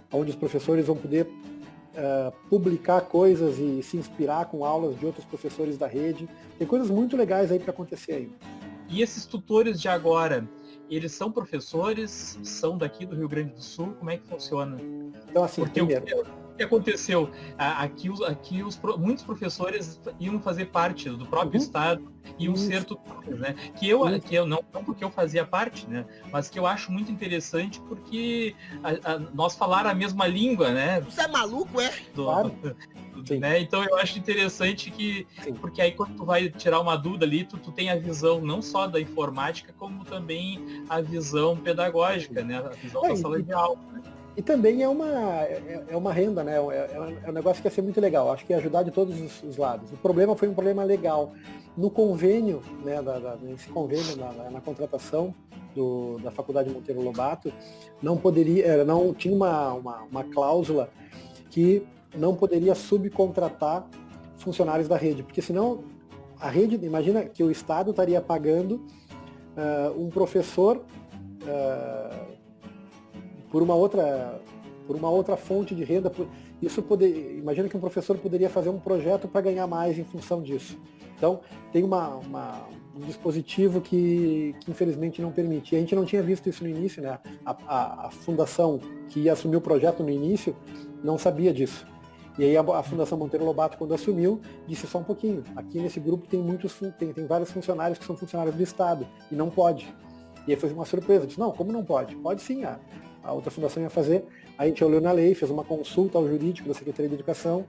[SPEAKER 2] onde os professores vão poder publicar coisas e se inspirar com aulas de outros professores da rede. Tem coisas muito legais aí para acontecer aí.
[SPEAKER 1] E esses tutores de agora, eles são professores, são daqui do Rio Grande do Sul? Como é que funciona?
[SPEAKER 2] Então, assim, primeiro...
[SPEAKER 1] O que aconteceu? Muitos professores iam fazer parte do próprio estado, iam ser tutores, né? Que eu não porque eu fazia parte, né? Mas que eu acho muito interessante porque nós falar a mesma língua, né?
[SPEAKER 10] Você é maluco, é?
[SPEAKER 2] Claro.
[SPEAKER 1] Né? Então eu acho interessante porque aí quando tu vai tirar uma dúvida ali, tu tem a visão não só da informática, como também a visão pedagógica, né? A visão da sala de aula, né?
[SPEAKER 2] E também é uma renda, né? É um negócio que ia ser muito legal. Acho que ia ajudar de todos os lados. O problema foi um problema legal. No convênio, né, nesse convênio, na contratação da Faculdade Monteiro Lobato, não tinha uma cláusula que não poderia subcontratar funcionários da rede. Porque senão, a rede, imagina que o Estado estaria pagando um professor... por uma outra fonte de renda. Imagina que um professor poderia fazer um projeto para ganhar mais em função disso. Então, tem um dispositivo que infelizmente não permite. E a gente não tinha visto isso no início, né? A fundação que ia assumir o projeto no início não sabia disso. E aí a Fundação Monteiro Lobato, quando assumiu, disse só um pouquinho. Aqui nesse grupo tem vários funcionários que são funcionários do Estado, e não pode. E aí foi uma surpresa. Disse, não, como não pode? Pode sim, a outra fundação ia fazer. Aí a gente olhou na lei, fez uma consulta ao jurídico da Secretaria de Educação,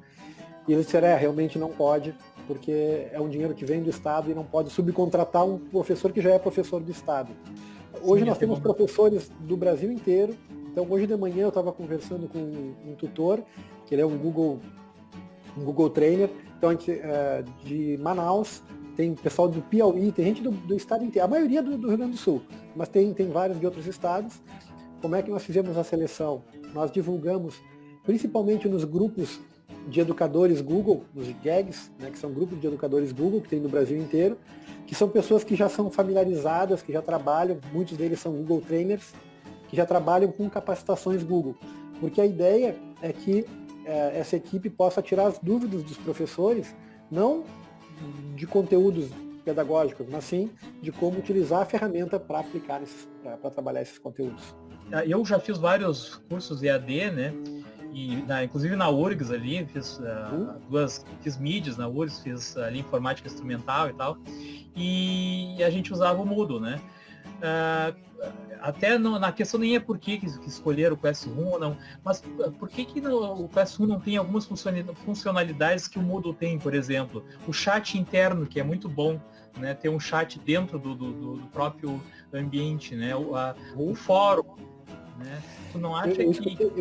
[SPEAKER 2] e eles disseram, realmente não pode, porque é um dinheiro que vem do Estado e não pode subcontratar um professor que já é professor do Estado. Hoje nós temos professores do Brasil inteiro, Então hoje de manhã eu estava conversando com um tutor, que ele é um Google Trainer, então a gente, de Manaus, tem pessoal do Piauí, tem gente do estado inteiro, a maioria do Rio Grande do Sul, mas tem vários de outros estados. Como é que nós fizemos a seleção? Nós divulgamos, principalmente nos grupos de educadores Google, nos GAGs, né, que são grupos de educadores Google, que tem no Brasil inteiro, que são pessoas que já são familiarizadas, que já trabalham, muitos deles são Google Trainers, que já trabalham com capacitações Google. Porque a ideia é que essa equipe possa tirar as dúvidas dos professores, não de conteúdos pedagógicos, mas sim de como utilizar a ferramenta para aplicar, para trabalhar esses conteúdos.
[SPEAKER 1] Eu já fiz vários cursos EAD, né? E inclusive na URGS ali, fiz mídias na URGS, fiz ali informática instrumental e tal, e a gente usava o Moodle, né? Até na questão nem é por que escolheram o Classroom ou não, mas por que o Classroom não tem algumas funcionalidades que o Moodle tem, por exemplo, o chat interno, que é muito bom, né? Ter um chat dentro do próprio ambiente, né? O fórum, né? Tu não acha
[SPEAKER 2] eu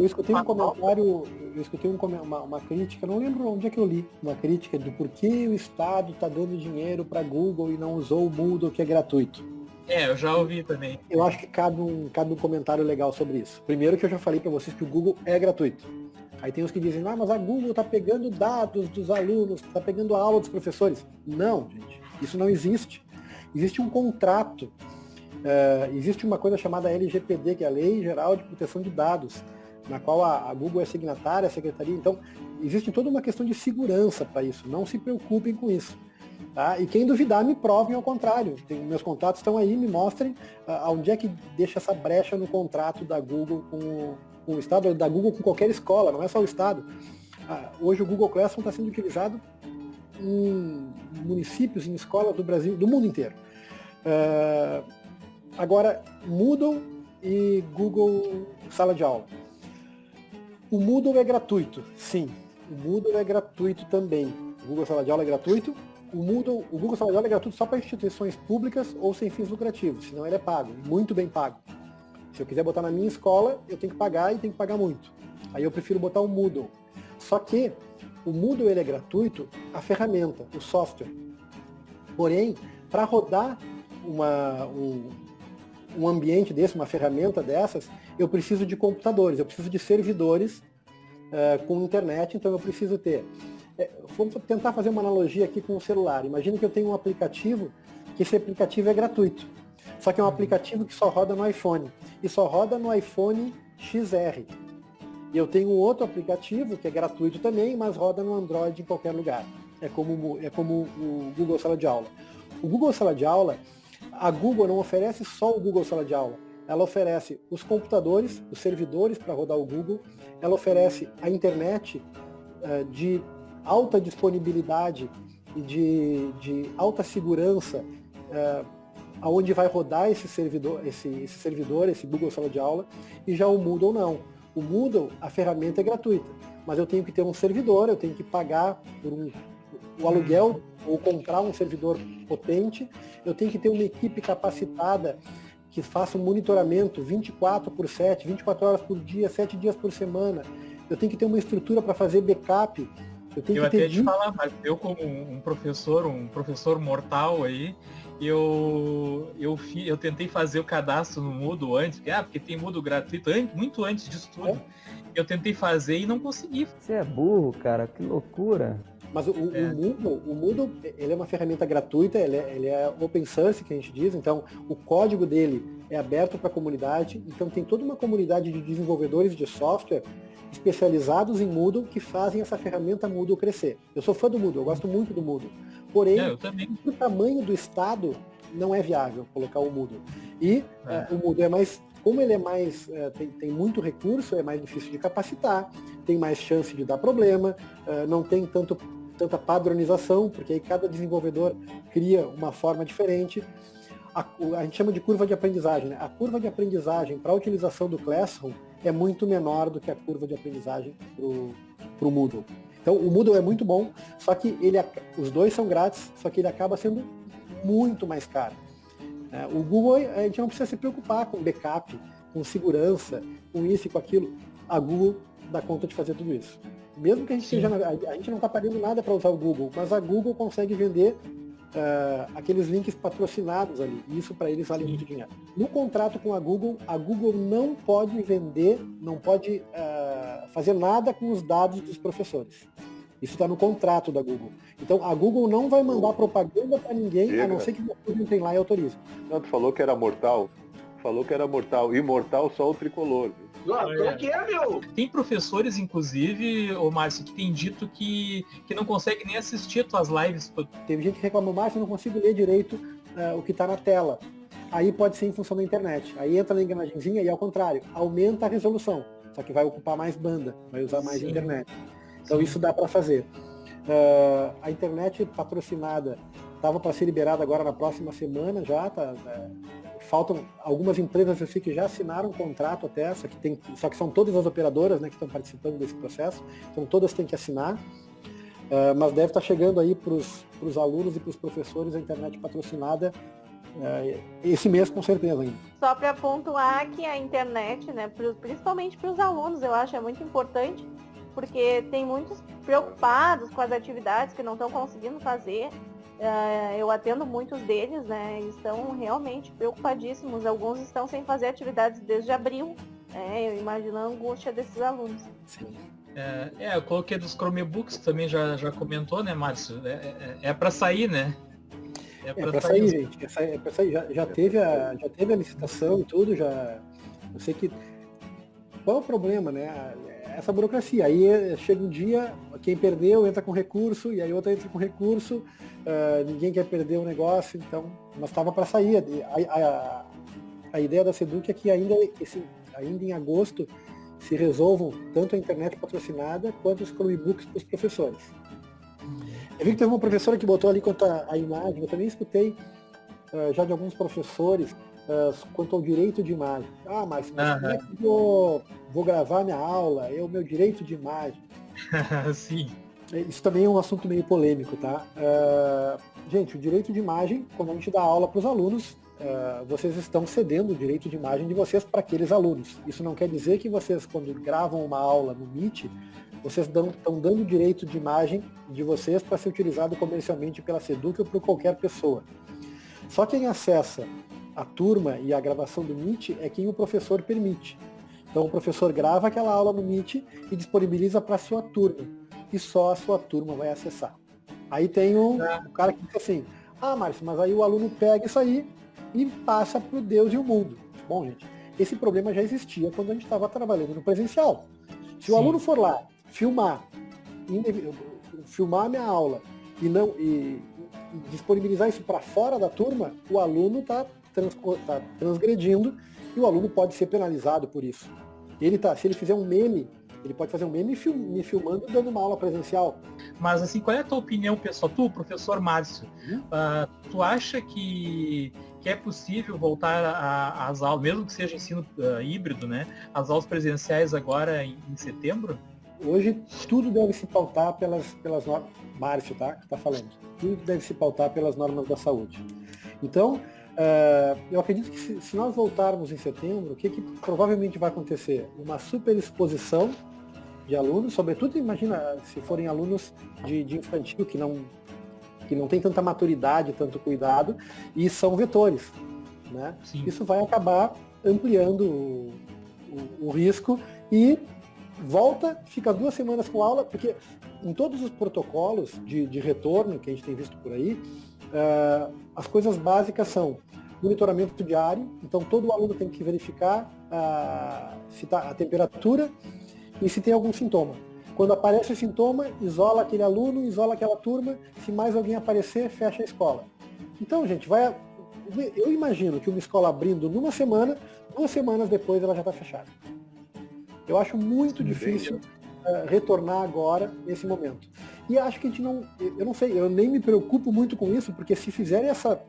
[SPEAKER 2] escutei um comentário, eu escutei uma crítica, não lembro onde é que eu li, uma crítica do porquê o Estado está dando dinheiro para Google e não usou o Moodle, que é gratuito.
[SPEAKER 1] Eu já ouvi também.
[SPEAKER 2] Eu acho que cabe um comentário legal sobre isso. Primeiro que eu já falei para vocês que o Google é gratuito. Aí tem uns que dizem, mas a Google está pegando dados dos alunos, está pegando a aula dos professores. Não, gente, isso não existe. Existe um contrato, existe uma coisa chamada LGPD, que é a Lei Geral de Proteção de Dados, na qual a Google é signatária, a secretaria. Então, existe toda uma questão de segurança para isso. Não se preocupem com isso. Tá? E quem duvidar, me provem ao contrário. Meus contatos estão aí, me mostrem onde é que deixa essa brecha no contrato da Google com o Estado, da Google com qualquer escola, não é só o Estado. Hoje o Google Classroom está sendo utilizado em municípios, em escolas do Brasil, do mundo inteiro. Agora, Moodle e Google Sala de Aula. O Moodle é gratuito, sim. O Moodle é gratuito também. O Google Sala de Aula é gratuito. O Google Sala de Aula é gratuito só para instituições públicas ou sem fins lucrativos, senão ele é pago, muito bem pago. Se eu quiser botar na minha escola, eu tenho que pagar e tenho que pagar muito. Aí eu prefiro botar o Moodle. Só que o Moodle ele é gratuito, a ferramenta, o software. Porém, para rodar um ambiente desse, uma ferramenta dessas, eu preciso de computadores, eu preciso de servidores com internet, então eu preciso ter. Vamos tentar fazer uma analogia aqui com o celular. Imagina que eu tenho um aplicativo, que esse aplicativo é gratuito. Só que é um aplicativo que só roda no iPhone. E só roda no iPhone XR. E eu tenho um outro aplicativo, que é gratuito também, mas roda no Android em qualquer lugar. É como o Google Sala de Aula. O Google Sala de Aula, a Google não oferece só o Google Sala de Aula. Ela oferece os computadores, os servidores para rodar o Google. Ela oferece a internet de alta disponibilidade e de alta segurança, aonde vai rodar esse servidor, esse Google Sala de Aula, e já o Moodle não. O Moodle, a ferramenta é gratuita, mas eu tenho que ter um servidor, eu tenho que pagar por o aluguel ou comprar um servidor potente, eu tenho que ter uma equipe capacitada que faça um monitoramento 24/7, 24 horas por dia, 7 dias por semana. Eu tenho que ter uma estrutura para fazer backup. Eu
[SPEAKER 1] até te falar, mas eu como um professor mortal aí, eu tentei fazer o cadastro no Moodle antes, porque tem Moodle gratuito, muito antes disso tudo. Eu tentei fazer e não consegui.
[SPEAKER 10] Você é burro, cara, que loucura.
[SPEAKER 2] Mas o Moodle, ele é uma ferramenta gratuita, ele é open source, que a gente diz, então o código dele é aberto para a comunidade, então tem toda uma comunidade de desenvolvedores de software especializados em Moodle que fazem essa ferramenta Moodle crescer. Eu sou fã do Moodle, eu gosto muito do Moodle. Porém, o tamanho do Estado não é viável colocar o Moodle. E o Moodle é mais, como ele é mais, tem muito recurso, é mais difícil de capacitar, tem mais chance de dar problema, não tem tanta padronização, porque aí cada desenvolvedor cria uma forma diferente. A gente chama de curva de aprendizagem, né? A curva de aprendizagem para a utilização do Classroom é muito menor do que a curva de aprendizagem para o Moodle. Então o Moodle é muito bom, só que os dois são grátis, só que ele acaba sendo muito mais caro. O Google, a gente não precisa se preocupar com backup, com segurança, com isso e com aquilo, a Google dá conta de fazer tudo isso. Mesmo que a gente a gente não está pagando nada para usar o Google, mas a Google consegue vender aqueles links patrocinados ali. E isso para eles vale muito dinheiro. No contrato com a Google não pode vender, não pode fazer nada com os dados dos professores. Isso está no contrato da Google. Então a Google não vai mandar propaganda para ninguém, a não ser que você não tem lá e autorize.
[SPEAKER 6] Não, tu falou que era mortal. Falou que era mortal. Imortal só o tricolor.
[SPEAKER 1] Tem professores, inclusive, ô Márcio, que tem dito que não consegue nem assistir tuas lives.
[SPEAKER 2] Teve gente que reclamou, Márcio, eu não consigo ler direito o que está na tela. Aí pode ser em função da internet. Aí entra na engrenagemzinha e ao contrário, aumenta a resolução. Só que vai ocupar mais banda, vai usar mais internet. Então isso dá para fazer. A internet patrocinada estava para ser liberada agora na próxima semana já, faltam algumas empresas eu sei que já assinaram um contrato até, só que são todas as operadoras, né, que estão participando desse processo, então todas têm que assinar, mas deve estar chegando aí para os alunos e para os professores a internet patrocinada esse mês com certeza ainda.
[SPEAKER 5] Só para pontuar que a internet, né, principalmente para os alunos, eu acho é muito importante, porque tem muitos preocupados com as atividades que não estão conseguindo fazer. Eu atendo muitos deles, né? Estão realmente preocupadíssimos. Alguns estão sem fazer atividades desde abril. Eu imagino a angústia desses alunos.
[SPEAKER 2] Sim.
[SPEAKER 1] Eu coloquei dos Chromebooks, também já comentou, né, Márcio? É para sair, né?
[SPEAKER 2] É para sair, gente. É para sair. Já teve a licitação e tudo. Eu sei que... Qual é o problema, né? Essa burocracia. Aí chega um dia, quem perdeu entra com recurso, e aí outra entra com recurso, ninguém quer perder o negócio, então, mas estava para sair. A ideia da Seduc é que ainda em agosto se resolvam tanto a internet patrocinada quanto os Chromebooks para os professores. Eu vi que teve uma professora que botou ali quanto a imagem, eu também escutei já de alguns professores quanto ao direito de imagem. Mas como é que eu vou gravar minha aula? É o meu direito de imagem.
[SPEAKER 1] Sim.
[SPEAKER 2] Isso também é um assunto meio polêmico, tá? Gente, o direito de imagem, quando a gente dá aula para os alunos, vocês estão cedendo o direito de imagem de vocês para aqueles alunos. Isso não quer dizer que vocês, quando gravam uma aula no Meet, vocês estão dando o direito de imagem de vocês para ser utilizado comercialmente pela Seduc ou por qualquer pessoa. Só quem acessa a turma e a gravação do Meet é quem o professor permite. Então o professor grava aquela aula no Meet e disponibiliza para a sua turma. E só a sua turma vai acessar. Aí tem o cara que diz assim, Márcio, mas aí o aluno pega isso aí e passa para o Deus e o mundo. Bom, gente, esse problema já existia quando a gente estava trabalhando no presencial. Se o aluno for lá, filmar a minha aula e disponibilizar isso para fora da turma, o aluno está transgredindo e o aluno pode ser penalizado por isso. Se ele fizer um meme, ele pode fazer um meme me filmando dando uma aula presencial.
[SPEAKER 1] Mas assim, qual é a tua opinião, pessoal? Tu, professor Márcio, tu acha que é possível voltar às aulas, mesmo que seja ensino híbrido, né? As aulas presenciais agora em setembro?
[SPEAKER 2] Hoje tudo deve se pautar pelas normas. Márcio, tá? Que está falando. Tudo deve se pautar pelas normas da saúde. Então, eu acredito que se nós voltarmos em setembro, o que provavelmente vai acontecer? Uma superexposição de alunos, sobretudo, imagina, se forem alunos de infantil, que não tem tanta maturidade, tanto cuidado, e são vetores. Né? Isso vai acabar ampliando o risco e fica 2 semanas com aula, porque em todos os protocolos de retorno que a gente tem visto por aí, as coisas básicas são monitoramento diário, então todo aluno tem que verificar se tá a temperatura e se tem algum sintoma. Quando aparece o sintoma, isola aquele aluno, isola aquela turma, se mais alguém aparecer, fecha a escola. Então, gente, eu imagino que uma escola abrindo numa semana, 2 semanas depois ela já está fechada. Eu acho muito difícil retornar agora, nesse momento. E acho que a gente eu não sei, eu nem me preocupo muito com isso, porque se fizerem essa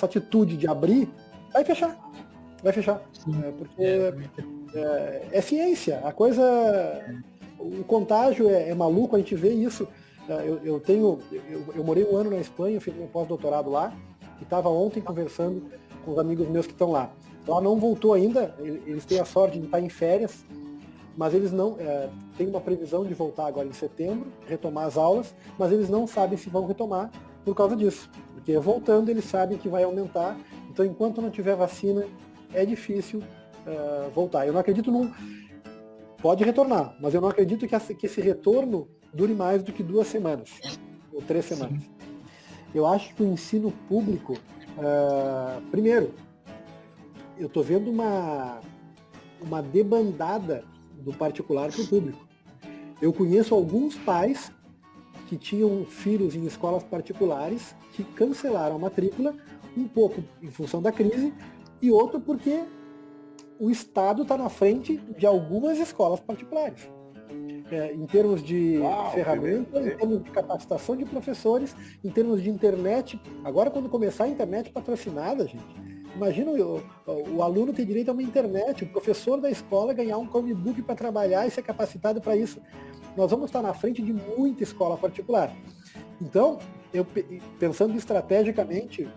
[SPEAKER 2] atitude de abrir, vai fechar. Porque é ciência, a coisa, o contágio é maluco, a gente vê isso. Eu morei 1 ano na Espanha, fiz meu pós-doutorado lá, e estava ontem conversando com os amigos meus que estão lá. Lá não voltou ainda, eles têm a sorte de estar em férias, mas eles não têm uma previsão de voltar agora em setembro, retomar as aulas, mas eles não sabem se vão retomar por causa disso. Porque voltando, eles sabem que vai aumentar. Então, enquanto não tiver vacina, é difícil voltar. Eu não acredito Pode retornar, mas eu não acredito que esse retorno dure mais do que 2 semanas, ou 3 semanas. Eu acho que o ensino público, primeiro, eu estou vendo uma debandada do particular para o público. Eu conheço alguns pais que tinham filhos em escolas particulares que cancelaram a matrícula, um pouco em função da crise, e outro porque o Estado está na frente de algumas escolas particulares. Em termos de ferramentas, em termos de capacitação de professores, em termos de internet. Agora, quando começar a internet patrocinada, gente, imagina o aluno ter direito a uma internet, o professor da escola ganhar um Chromebook para trabalhar e ser capacitado para isso. Nós vamos estar na frente de muita escola particular. Então, pensando estrategicamente,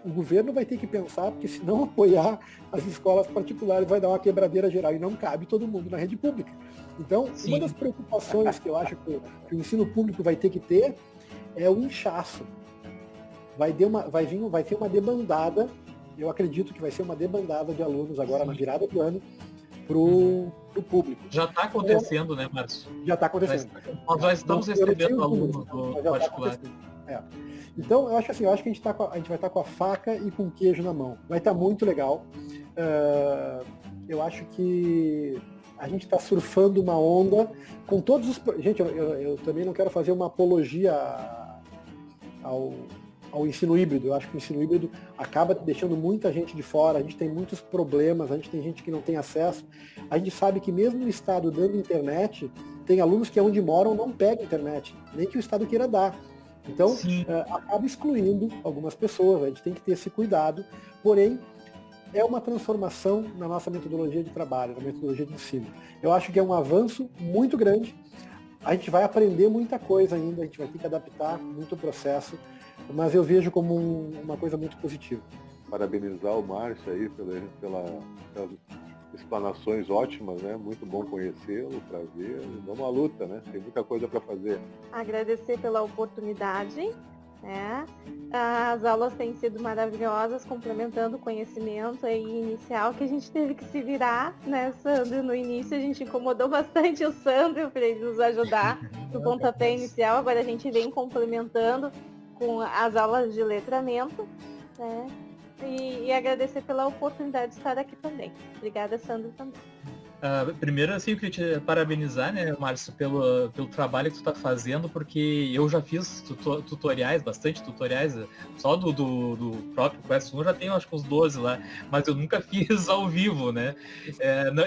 [SPEAKER 2] o governo vai ter que pensar, porque se não apoiar as escolas particulares vai dar uma quebradeira geral e não cabe todo mundo na rede pública. Então, Sim. Uma das preocupações que eu acho que o ensino público vai ter que ter é o inchaço. Vai ter uma debandada, eu acredito que vai ser uma debandada de alunos agora na virada do ano para o público.
[SPEAKER 1] Já está acontecendo, né, Márcio?
[SPEAKER 2] Já está acontecendo.
[SPEAKER 1] Nós já estamos recebendo alunos do particular.
[SPEAKER 2] Então, eu acho que a gente vai estar com a faca e com o queijo na mão. Vai estar muito legal. Eu acho que a gente está surfando uma onda com todos os... Gente, eu também não quero fazer uma apologia ao ensino híbrido. Eu acho que o ensino híbrido acaba deixando muita gente de fora. A gente tem muitos problemas, a gente tem gente que não tem acesso. A gente sabe que mesmo no Estado dando internet, tem alunos que onde moram não pegam internet, nem que o Estado queira dar. Então, acaba excluindo algumas pessoas, a gente tem que ter esse cuidado, porém, é uma transformação na nossa metodologia de trabalho, na metodologia de ensino. Eu acho que é um avanço muito grande, a gente vai aprender muita coisa ainda, a gente vai ter que adaptar muito o processo, mas eu vejo como uma coisa muito positiva.
[SPEAKER 6] Parabenizar o Márcio aí pelas explanações ótimas, né? Muito bom conhecê-lo, prazer. Vamos à luta, né? Tem muita coisa para fazer.
[SPEAKER 5] Agradecer pela oportunidade, né? As aulas têm sido maravilhosas, complementando o conhecimento aí inicial que a gente teve que se virar, né, Sandro? No início a gente incomodou bastante o Sandro para ele nos ajudar no pontapé inicial, agora a gente vem complementando com as aulas de letramento, né? E agradecer pela oportunidade de estar aqui também. Obrigada, Sandro, também.
[SPEAKER 1] Primeiro, assim, eu queria te parabenizar, né, Márcio, pelo trabalho que tu está fazendo, porque eu já fiz bastante tutoriais, só do próprio Quest 1 já tenho acho que uns 12 lá, mas eu nunca fiz ao vivo, né?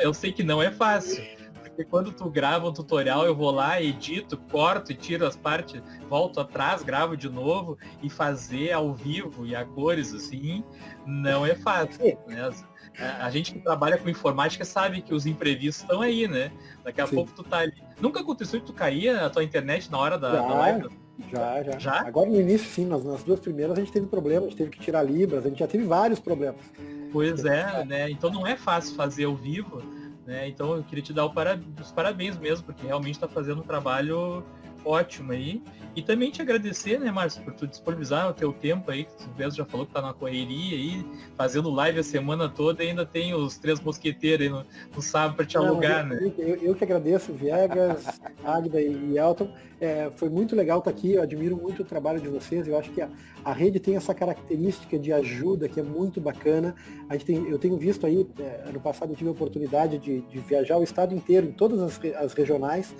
[SPEAKER 1] Eu sei que não é fácil. Porque quando tu grava um tutorial, eu vou lá, edito, corto e tiro as partes, volto atrás, gravo de novo e fazer ao vivo e a cores, assim, não é fácil, né? A gente que trabalha com informática sabe que os imprevistos estão aí, né? Daqui a pouco tu tá ali. Nunca aconteceu que tu caía a tua internet na hora da live?
[SPEAKER 2] Já. Agora no início, sim, nas 2 primeiras a gente teve problema, a gente teve que tirar libras, a gente já teve vários problemas.
[SPEAKER 1] Pois é, né? Então não é fácil fazer ao vivo. Né? Então eu queria te dar os parabéns mesmo, porque realmente está fazendo um trabalho ótimo aí. E também te agradecer, né, Márcio, por tu disponibilizar o teu tempo aí, que tu mesmo já falou que tá na correria aí, fazendo live a semana toda e ainda tem os 3 mosqueteiros aí no sábado para te alugar, né?
[SPEAKER 2] Eu que agradeço, Viegas, Águida e Elton. Foi muito legal estar aqui, eu admiro muito o trabalho de vocês, eu acho que a rede tem essa característica de ajuda que é muito bacana. Eu tenho visto aí, ano passado eu tive a oportunidade de viajar o estado inteiro, em todas as regionais,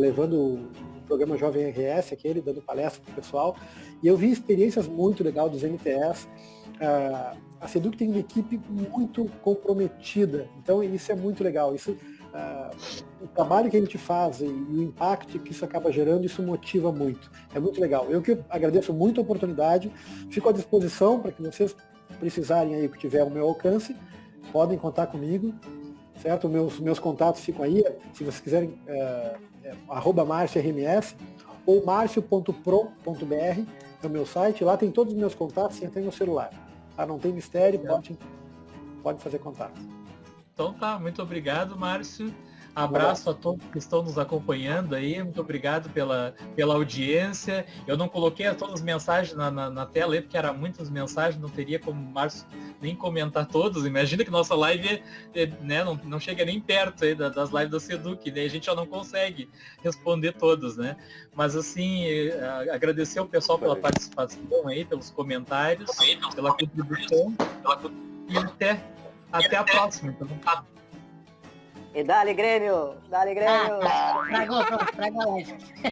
[SPEAKER 2] levando o programa Jovem RS, dando palestra para o pessoal, e eu vi experiências muito legais dos MTS. A Seduc tem uma equipe muito comprometida, então isso é muito legal. O trabalho que a gente faz e o impacto que isso acaba gerando, isso motiva muito. É muito legal. Eu que agradeço muito a oportunidade, fico à disposição para que vocês precisarem aí, que tiver ao meu alcance, podem contar comigo, certo? Meus contatos ficam aí, se vocês quiserem, @marciorms ou marcio.pro.br é o meu site, lá tem todos os meus contatos e até meu celular. Não tem mistério, pode pode fazer contato.
[SPEAKER 1] Então tá, muito obrigado, Márcio. Abraço a todos que estão nos acompanhando aí, muito obrigado pela audiência. Eu não coloquei todas as mensagens na tela aí, porque eram muitas mensagens, não teria como o Márcio nem comentar todas. Imagina que nossa live né, não chega nem perto aí das lives da Seduc, daí a gente já não consegue responder todas, né? Mas assim, agradecer ao pessoal pela participação aí, pelos comentários, pela contribuição e até a próxima. Então.
[SPEAKER 7] E dá-lhe Grêmio! Dá-lhe Grêmio!
[SPEAKER 9] Tragou a live.